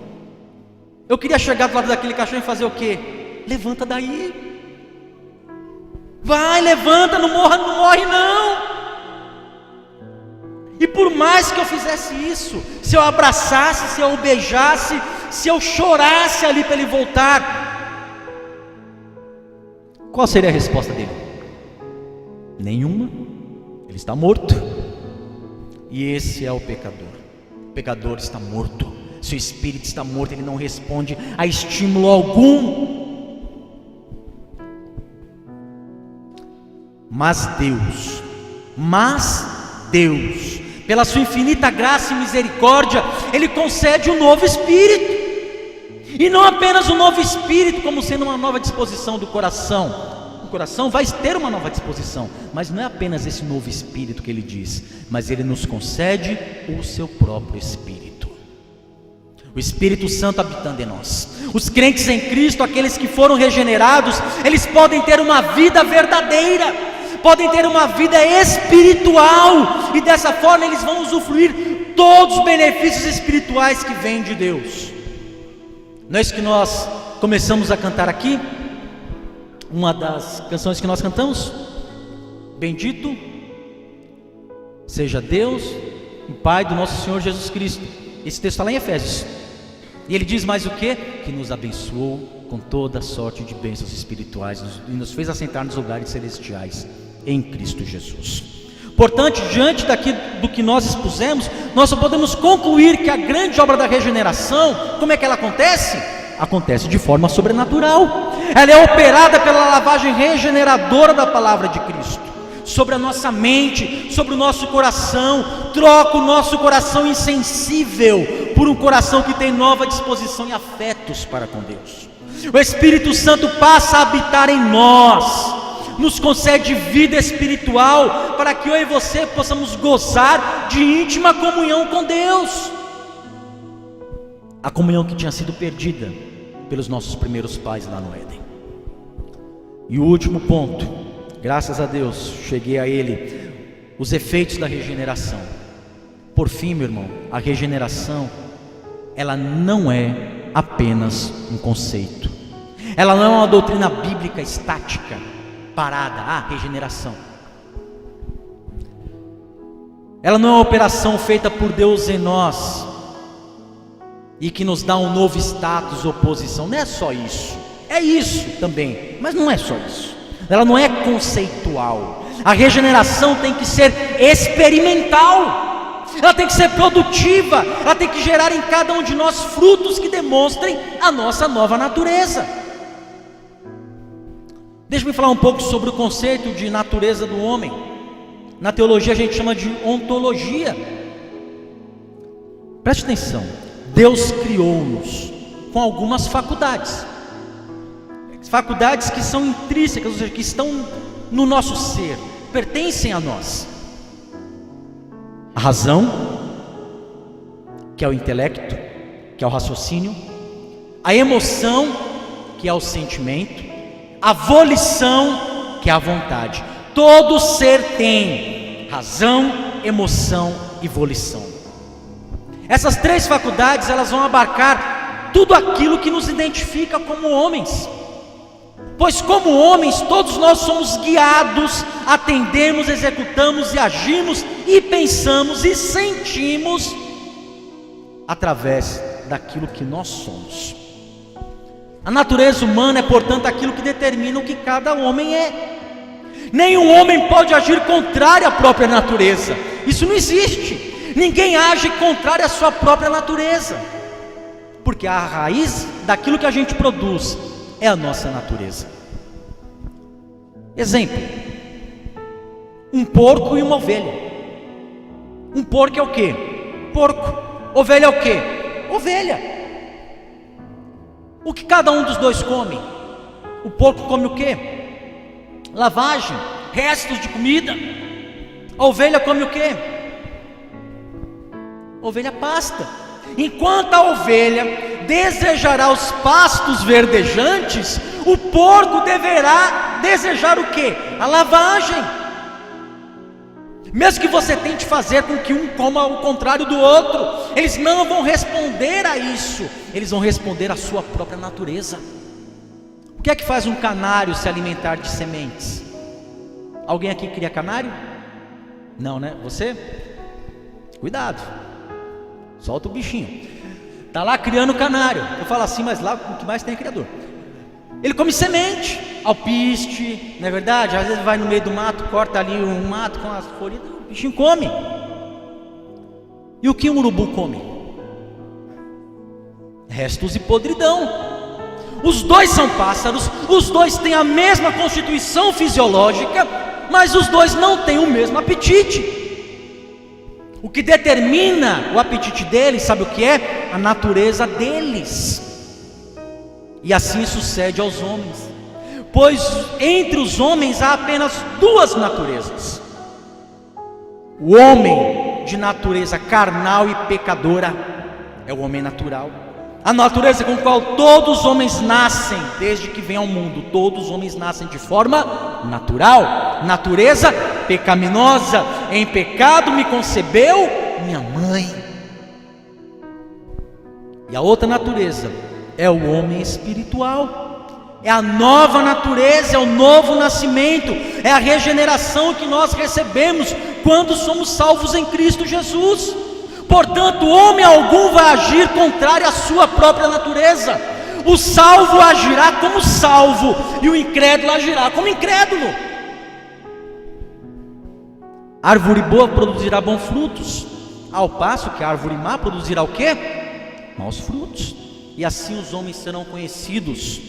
Eu queria chegar do lado daquele caixão e fazer o quê? Levanta daí, vai, levanta, não morre não. E por mais que eu fizesse isso, se eu abraçasse, se eu o beijasse, se eu chorasse ali para ele voltar, qual seria a resposta dele? Nenhuma. Ele está morto. E esse é o pecador. O pecador está morto, seu espírito está morto, ele não responde a estímulo algum. Mas Deus, pela sua infinita graça e misericórdia, Ele concede um novo espírito. E não apenas um novo espírito, como sendo uma nova disposição do coração. O coração vai ter uma nova disposição, mas não é apenas esse novo espírito que ele diz, mas ele nos concede o seu próprio espírito, o Espírito Santo habitando em nós. Os crentes em Cristo, aqueles que foram regenerados, eles podem ter uma vida verdadeira, podem ter uma vida espiritual, e dessa forma eles vão usufruir todos os benefícios espirituais que vêm de Deus. Não é isso que nós começamos a cantar aqui? Uma das canções que nós cantamos: bendito seja Deus, o Pai do nosso Senhor Jesus Cristo. Esse texto está lá em Efésios, e ele diz mais o que? Que nos abençoou com toda sorte de bênçãos espirituais e nos fez assentar nos lugares celestiais em Cristo Jesus. Portanto, diante do que nós expusemos, nós só podemos concluir que a grande obra da regeneração, como é que ela acontece? Acontece de forma sobrenatural. Ela é operada pela lavagem regeneradora da palavra de Cristo sobre a nossa mente, sobre o nosso coração. Troca o nosso coração insensível por um coração que tem nova disposição e afetos para com Deus. O Espírito Santo passa a habitar em nós, nos concede vida espiritual, para que eu e você possamos gozar de íntima comunhão com Deus, a comunhão que tinha sido perdida pelos nossos primeiros pais lá no Éden. E o último ponto, graças a Deus, cheguei a ele, os efeitos da regeneração. Por fim, meu irmão, a regeneração, ela não é apenas um conceito, ela não é uma doutrina bíblica estática, parada, regeneração. Ela não é uma operação feita por Deus em nós e que nos dá um novo status ou posição. Não é só isso, é isso também, mas não é só isso. Ela não é conceitual. A regeneração tem que ser experimental, ela tem que ser produtiva, ela tem que gerar em cada um de nós frutos que demonstrem a nossa nova natureza. Deixa-me falar um pouco sobre o conceito de natureza do homem. Na teologia a gente chama de ontologia. Preste atenção, Deus criou-nos com algumas faculdades. Faculdades que são intrínsecas, ou seja, que estão no nosso ser, pertencem a nós. A razão, que é o intelecto, que é o raciocínio. A emoção, que é o sentimento. A volição, que é a vontade. Todo ser tem razão, emoção e volição. Essas três faculdades, elas vão abarcar tudo aquilo que nos identifica como homens. Pois como homens, todos nós somos guiados, atendemos, executamos e agimos e pensamos e sentimos através daquilo que nós somos. A natureza humana é, portanto, aquilo que determina o que cada homem é. Nenhum homem pode agir contrário à própria natureza. Isso não existe. Ninguém age contrário à sua própria natureza, porque a raiz daquilo que a gente produz é a nossa natureza. Exemplo: um porco e uma ovelha. Um porco é o quê? Porco. Ovelha é o quê? Ovelha. O que cada um dos dois come? O porco come o quê? Lavagem, restos de comida. A ovelha come o quê? Ovelha pasta. Enquanto a ovelha desejará os pastos verdejantes, o porco deverá desejar o quê? A lavagem. Mesmo que você tente fazer com que um coma o contrário do outro, eles não vão responder a isso. Eles vão responder à sua própria natureza. O que é que faz um canário se alimentar de sementes? Alguém aqui cria canário? Não, né? Você? Cuidado, solta o bichinho. Está lá criando canário. Eu falo assim, mas lá o que mais tem é criador. Ele come semente, alpiste, não é verdade? Às vezes vai no meio do mato, corta ali um mato com as folhas, o bichinho come. E o que um urubu come? Restos e podridão. Os dois são pássaros, os dois têm a mesma constituição fisiológica, mas os dois não têm o mesmo apetite. O que determina o apetite deles, sabe o que é? A natureza deles. E assim sucede aos homens, pois entre os homens há apenas duas naturezas: o homem de natureza carnal e pecadora é o homem natural, a natureza com a qual todos os homens nascem desde que vêm ao mundo. Todos os homens nascem de forma natural, natureza pecaminosa. Em pecado me concebeu minha mãe. E a outra natureza é o homem espiritual, é a nova natureza, é o novo nascimento, é a regeneração que nós recebemos quando somos salvos em Cristo Jesus. Portanto, homem algum vai agir contrário à sua própria natureza. O salvo agirá como salvo, e o incrédulo agirá como incrédulo. Árvore boa produzirá bons frutos, ao passo que a árvore má produzirá o quê? Maus frutos. E assim os homens serão conhecidos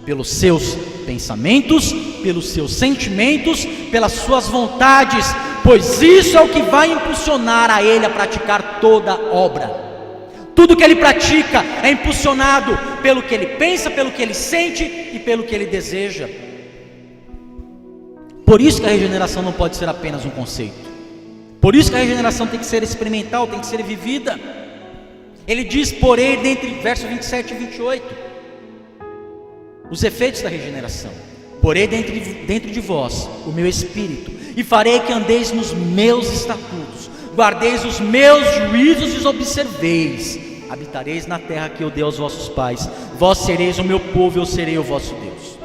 pelos seus pensamentos, pelos seus sentimentos, pelas suas vontades, pois isso é o que vai impulsionar a ele a praticar toda obra. Tudo que ele pratica é impulsionado pelo que ele pensa, pelo que ele sente e pelo que ele deseja. Por isso que a regeneração não pode ser apenas um conceito. Por isso que a regeneração tem que ser experimental, tem que ser vivida. Ele diz, porém, verso 27 e 28, os efeitos da regeneração: porém dentro de vós o meu espírito, e farei que andeis nos meus estatutos, guardeis os meus juízos e os observeis. Habitareis na terra que eu dei aos vossos pais, vós sereis o meu povo, eu serei o vosso Deus.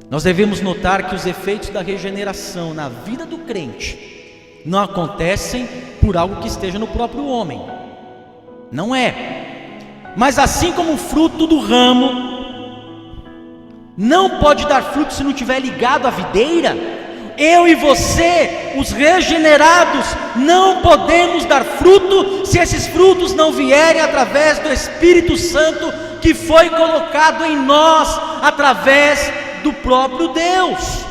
Nós devemos notar que os efeitos da regeneração na vida do crente não acontecem por algo que esteja no próprio homem. Não é. Mas assim como o fruto do ramo não pode dar fruto se não estiver ligado à videira, eu e você, os regenerados, não podemos dar fruto se esses frutos não vierem através do Espírito Santo que foi colocado em nós através do próprio Deus.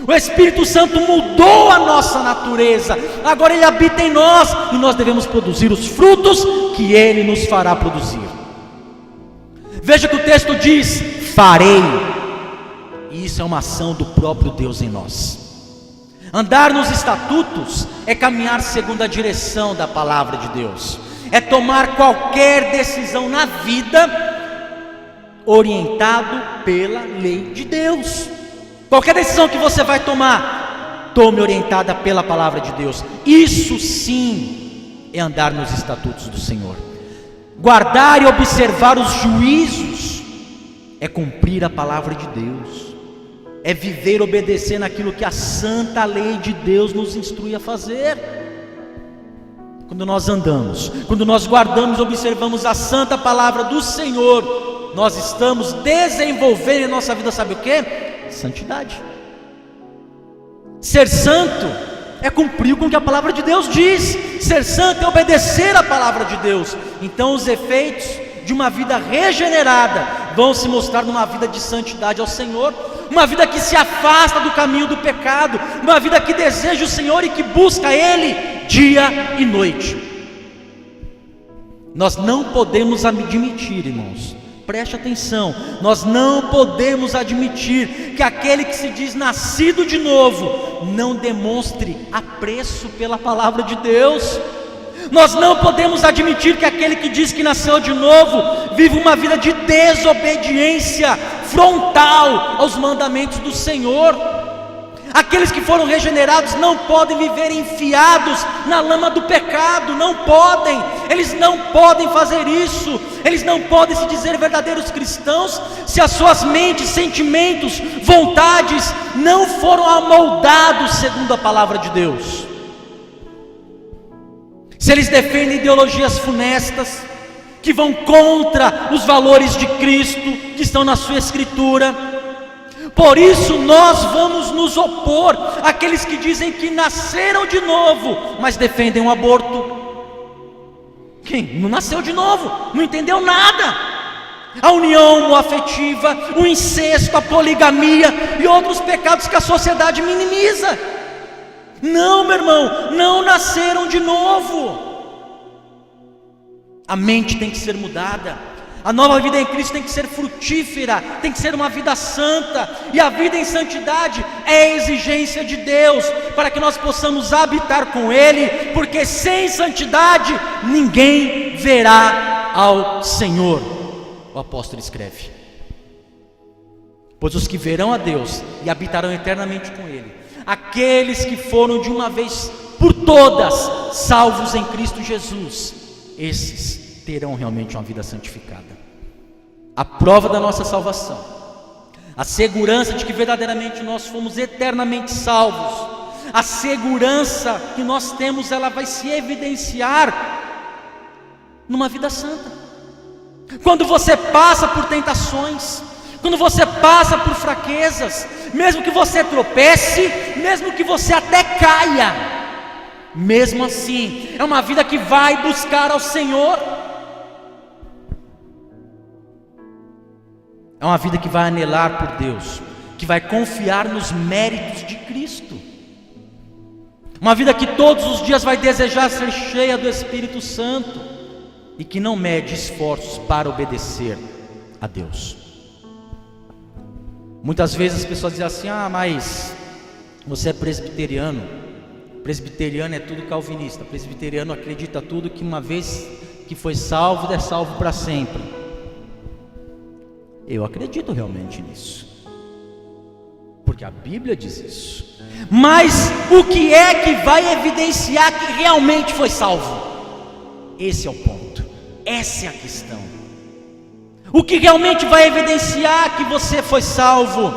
O Espírito Santo mudou a nossa natureza, agora Ele habita em nós, e nós devemos produzir os frutos que Ele nos fará produzir. Veja que o texto diz: farei. E isso é uma ação do próprio Deus em nós. Andar nos estatutos é caminhar segundo a direção da palavra de Deus, é tomar qualquer decisão na vida orientado pela lei de Deus. Qualquer decisão que você vai tomar, tome orientada pela palavra de Deus. Isso sim é andar nos estatutos do Senhor. Guardar e observar os juízos é cumprir a palavra de Deus, é viver obedecendo aquilo que a santa lei de Deus nos instrui a fazer. Quando nós andamos, quando nós guardamos e observamos a santa palavra do Senhor, nós estamos desenvolvendo em nossa vida, sabe o que? Santidade. Ser santo é cumprir com o que a palavra de Deus diz. Ser santo é obedecer a palavra de Deus. Então os efeitos de uma vida regenerada vão se mostrar numa vida de santidade ao Senhor, uma vida que se afasta do caminho do pecado, uma vida que deseja o Senhor e que busca Ele dia e noite. Nós não podemos admitir, irmãos, preste atenção, nós não podemos admitir que aquele que se diz nascido de novo não demonstre apreço pela palavra de Deus. Nós não podemos admitir que aquele que diz que nasceu de novo vive uma vida de desobediência frontal aos mandamentos do Senhor. Aqueles que foram regenerados não podem viver enfiados na lama do pecado, não podem, eles não podem fazer isso, eles não podem se dizer verdadeiros cristãos se as suas mentes, sentimentos, vontades não foram amoldados segundo a palavra de Deus. Se eles defendem ideologias funestas, que vão contra os valores de Cristo, que estão na sua Escritura, por isso nós vamos nos opor àqueles que dizem que nasceram de novo, mas defendem o aborto. Quem não nasceu de novo, não entendeu nada. A união homoafetiva, o incesto, a poligamia e outros pecados que a sociedade minimiza. Não, meu irmão, não nasceram de novo. A mente tem que ser mudada. A nova vida em Cristo tem que ser frutífera, tem que ser uma vida santa. E a vida em santidade é exigência de Deus, para que nós possamos habitar com Ele, porque sem santidade ninguém verá ao Senhor. O apóstolo escreve: pois os que verão a Deus e habitarão eternamente com Ele, aqueles que foram de uma vez por todas salvos em Cristo Jesus, esses terão realmente uma vida santificada. A prova da nossa salvação, a segurança de que verdadeiramente nós fomos eternamente salvos, a segurança que nós temos, ela vai se evidenciar numa vida santa. Quando você passa por tentações, quando você passa por fraquezas, mesmo que você tropece, mesmo que você até caia, mesmo assim, é uma vida que vai buscar ao Senhor. É uma vida que vai anelar por Deus, que vai confiar nos méritos de Cristo. Uma vida que todos os dias vai desejar ser cheia do Espírito Santo e que não mede esforços para obedecer a Deus. Muitas vezes as pessoas dizem assim: ah, mas você é presbiteriano. Presbiteriano é tudo calvinista. Presbiteriano acredita tudo que uma vez que foi salvo, é salvo para sempre. Eu acredito realmente nisso, porque a Bíblia diz isso. Mas o que é que vai evidenciar que realmente foi salvo? Esse é o ponto, essa é a questão. O que realmente vai evidenciar que você foi salvo?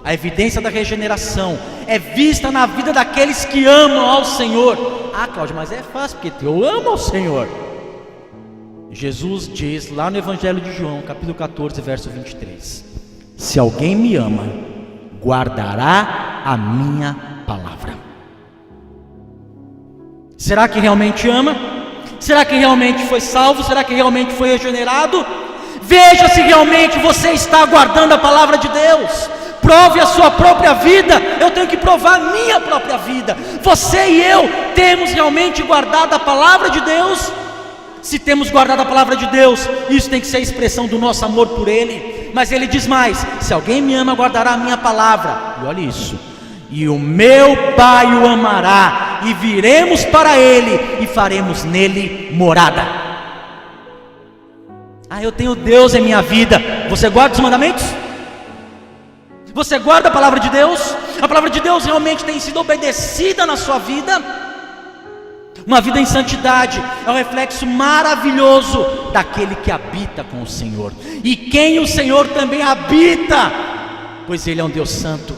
A evidência da regeneração é vista na vida daqueles que amam ao Senhor. Ah, Cláudio, mas é fácil, porque eu amo ao Senhor. Jesus diz lá no Evangelho de João, capítulo 14, verso 23: se alguém me ama, guardará a minha palavra. Será que realmente ama? Será que realmente foi salvo? Será que realmente foi regenerado? Veja se realmente você está guardando a palavra de Deus. Prove a sua própria vida. Eu tenho que provar a minha própria vida. Você e eu temos realmente guardado a palavra de Deus? Se temos guardado a palavra de Deus, isso tem que ser a expressão do nosso amor por Ele. Mas Ele diz mais: se alguém me ama, guardará a minha palavra. E olha isso: e o meu Pai o amará, e viremos para Ele, e faremos nele morada. Eu tenho Deus em minha vida. Você guarda os mandamentos? Você guarda a palavra de Deus? A palavra de Deus realmente tem sido obedecida na sua vida? Uma vida em santidade é um reflexo maravilhoso daquele que habita com o Senhor. E quem o Senhor também habita, pois Ele é um Deus santo.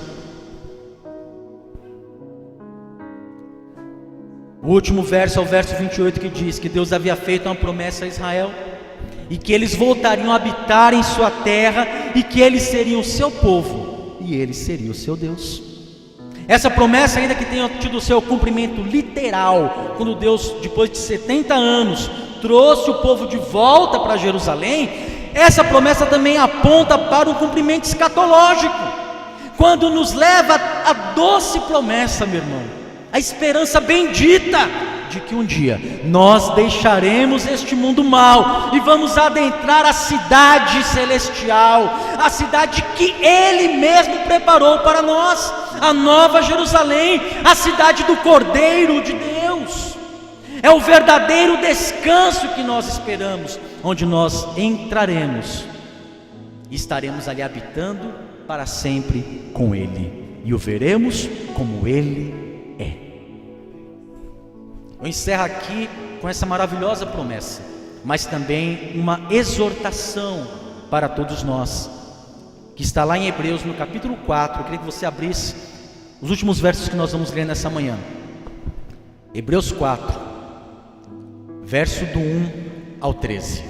O último verso é o verso 28, que diz que Deus havia feito uma promessa a Israel, e que eles voltariam a habitar em sua terra, e que eles seriam o seu povo, e Ele seria o seu Deus. Essa promessa, ainda que tenha tido o seu cumprimento literal, quando Deus, depois de 70 anos, trouxe o povo de volta para Jerusalém, essa promessa também aponta para um cumprimento escatológico, quando nos leva a doce promessa, meu irmão, a esperança bendita de que um dia nós deixaremos este mundo mau e vamos adentrar a cidade celestial, a cidade que Ele mesmo preparou para nós, a Nova Jerusalém, a cidade do Cordeiro de Deus. É o verdadeiro descanso que nós esperamos, onde nós entraremos e estaremos ali habitando para sempre com Ele, e o veremos como Ele é. Eu encerro aqui com essa maravilhosa promessa, mas também uma exortação para todos nós, que está lá em Hebreus, no capítulo 4. Eu queria que você abrisse os últimos versos que nós vamos ler nessa manhã. Hebreus 4, verso do 1 ao 13.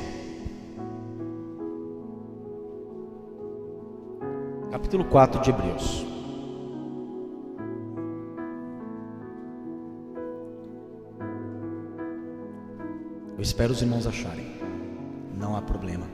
Capítulo 4 de Hebreus. Eu espero os irmãos acharem, não há problema.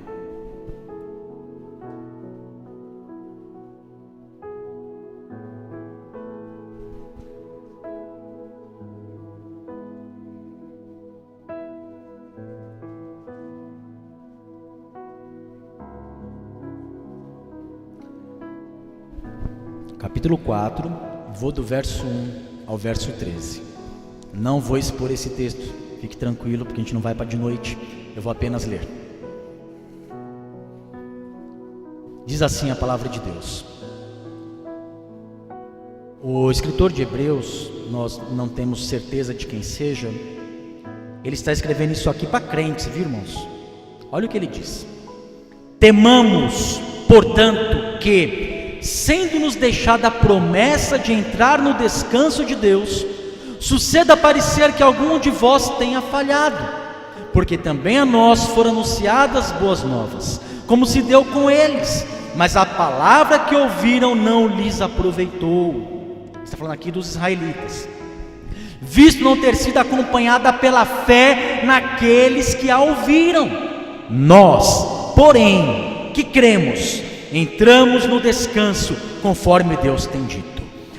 Capítulo 4, vou do verso 1 ao verso 13. Não vou expor esse texto, fique tranquilo, porque a gente não vai para de noite, eu vou apenas ler. Diz assim a palavra de Deus. O escritor de Hebreus, nós não temos certeza de quem seja, ele está escrevendo isso aqui para crentes, viu, irmãos? Olha o que ele diz: temamos, portanto, que, sendo-nos deixada a promessa de entrar no descanso de Deus, suceda parecer que algum de vós tenha falhado, porque também a nós foram anunciadas boas novas, como se deu com eles, mas a palavra que ouviram não lhes aproveitou. Está falando aqui dos israelitas, visto não ter sido acompanhada pela fé naqueles que a ouviram. Nós, porém, que cremos, entramos no descanso, conforme Deus tem dito.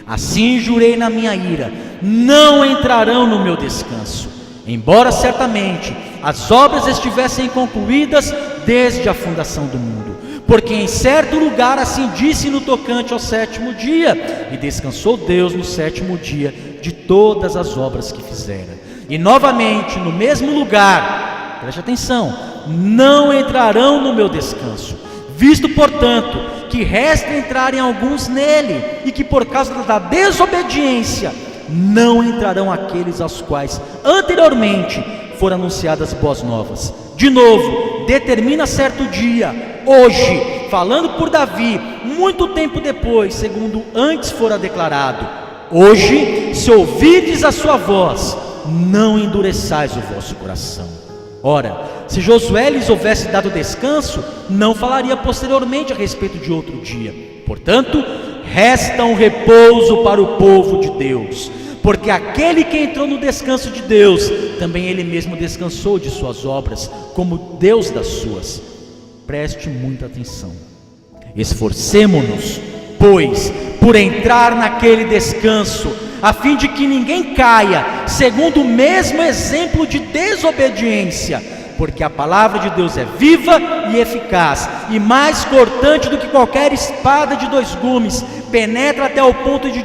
Assim jurei na minha ira: não entrarão no meu descanso, embora certamente as obras estivessem concluídas desde a fundação do mundo. Porque em certo lugar assim disse no tocante ao sétimo dia, e descansou Deus no sétimo dia de todas as obras que fizera. E novamente no mesmo lugar, preste atenção, não entrarão no meu descanso. Visto, portanto, que resta entrarem alguns nele, e que por causa da desobediência não entrarão aqueles aos quais anteriormente foram anunciadas boas novas. De novo, determina certo dia, hoje, falando por Davi, muito tempo depois, segundo antes fora declarado: hoje, se ouvirdes a sua voz, não endureçais o vosso coração. Ora, se Josué lhes houvesse dado descanso, não falaria posteriormente a respeito de outro dia. Portanto, resta um repouso para o povo de Deus, porque aquele que entrou no descanso de Deus, também ele mesmo descansou de suas obras, como Deus das suas. Preste muita atenção. Esforcemo-nos, pois, por entrar naquele descanso, a fim de que ninguém caia, segundo o mesmo exemplo de desobediência, porque a palavra de Deus é viva e eficaz, e mais cortante do que qualquer espada de 2 gumes, penetra até o ponto de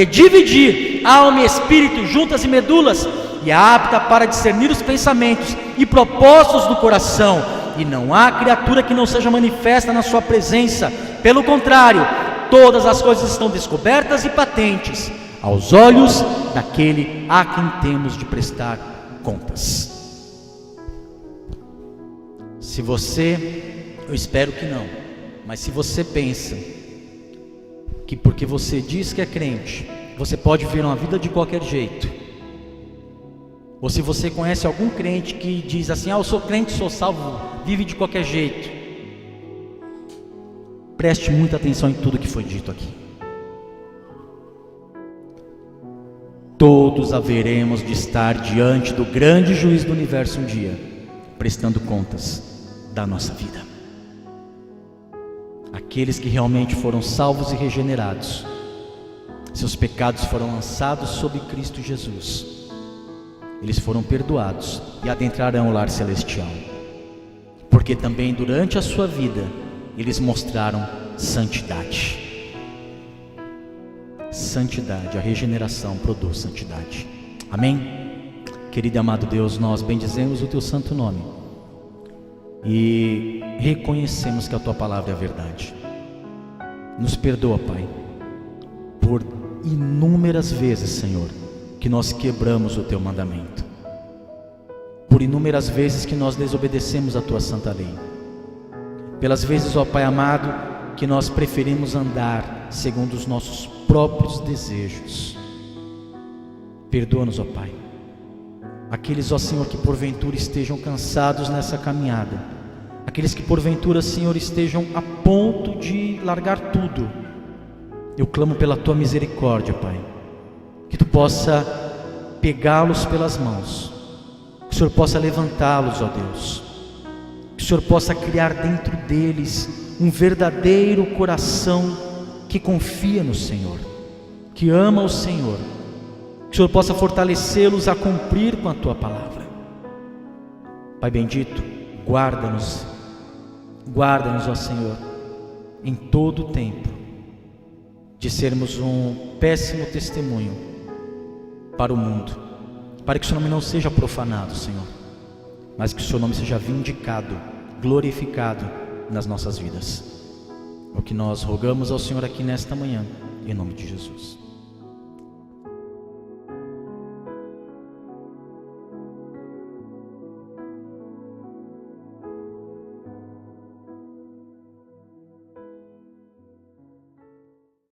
dividir alma e espírito, juntas e medulas, e é apta para discernir os pensamentos e propósitos do coração, e não há criatura que não seja manifesta na sua presença. Pelo contrário, todas as coisas estão descobertas e patentes aos olhos daquele a quem temos de prestar contas. Se você, eu espero que não, mas se você pensa que porque você diz que é crente, você pode viver uma vida de qualquer jeito, ou se você conhece algum crente que diz assim: eu sou crente, sou salvo, vive de qualquer jeito, preste muita atenção em tudo que foi dito aqui. Todos haveremos de estar diante do grande juiz do universo um dia, prestando contas da nossa vida. Aqueles que realmente foram salvos e regenerados, seus pecados foram lançados sobre Cristo Jesus, eles foram perdoados e adentrarão o lar celestial, porque também durante a sua vida eles mostraram santidade. Santidade, a regeneração produz santidade. Amém? Querido e amado Deus, nós bendizemos o teu santo nome e reconhecemos que a tua palavra é a verdade. Nos perdoa, Pai, por inúmeras vezes, Senhor, que nós quebramos o teu mandamento, por inúmeras vezes que nós desobedecemos a tua santa lei, pelas vezes, ó Pai amado, que nós preferimos andar segundo os nossos próprios desejos. Perdoa-nos, ó Pai. Aqueles, ó Senhor, que porventura estejam cansados nessa caminhada, aqueles que porventura, Senhor, estejam a ponto de largar tudo, eu clamo pela tua misericórdia, Pai, que tu possa pegá-los pelas mãos, que o Senhor possa levantá-los, ó Deus, que o Senhor possa criar dentro deles um verdadeiro coração que confia no Senhor, que ama o Senhor, que o Senhor possa fortalecê-los a cumprir com a tua palavra. Pai bendito, guarda-nos, ó Senhor, em todo o tempo, de sermos um péssimo testemunho para o mundo, para que o seu nome não seja profanado, Senhor, mas que o seu nome seja vindicado, glorificado nas nossas vidas. É o que nós rogamos ao Senhor aqui nesta manhã, em nome de Jesus.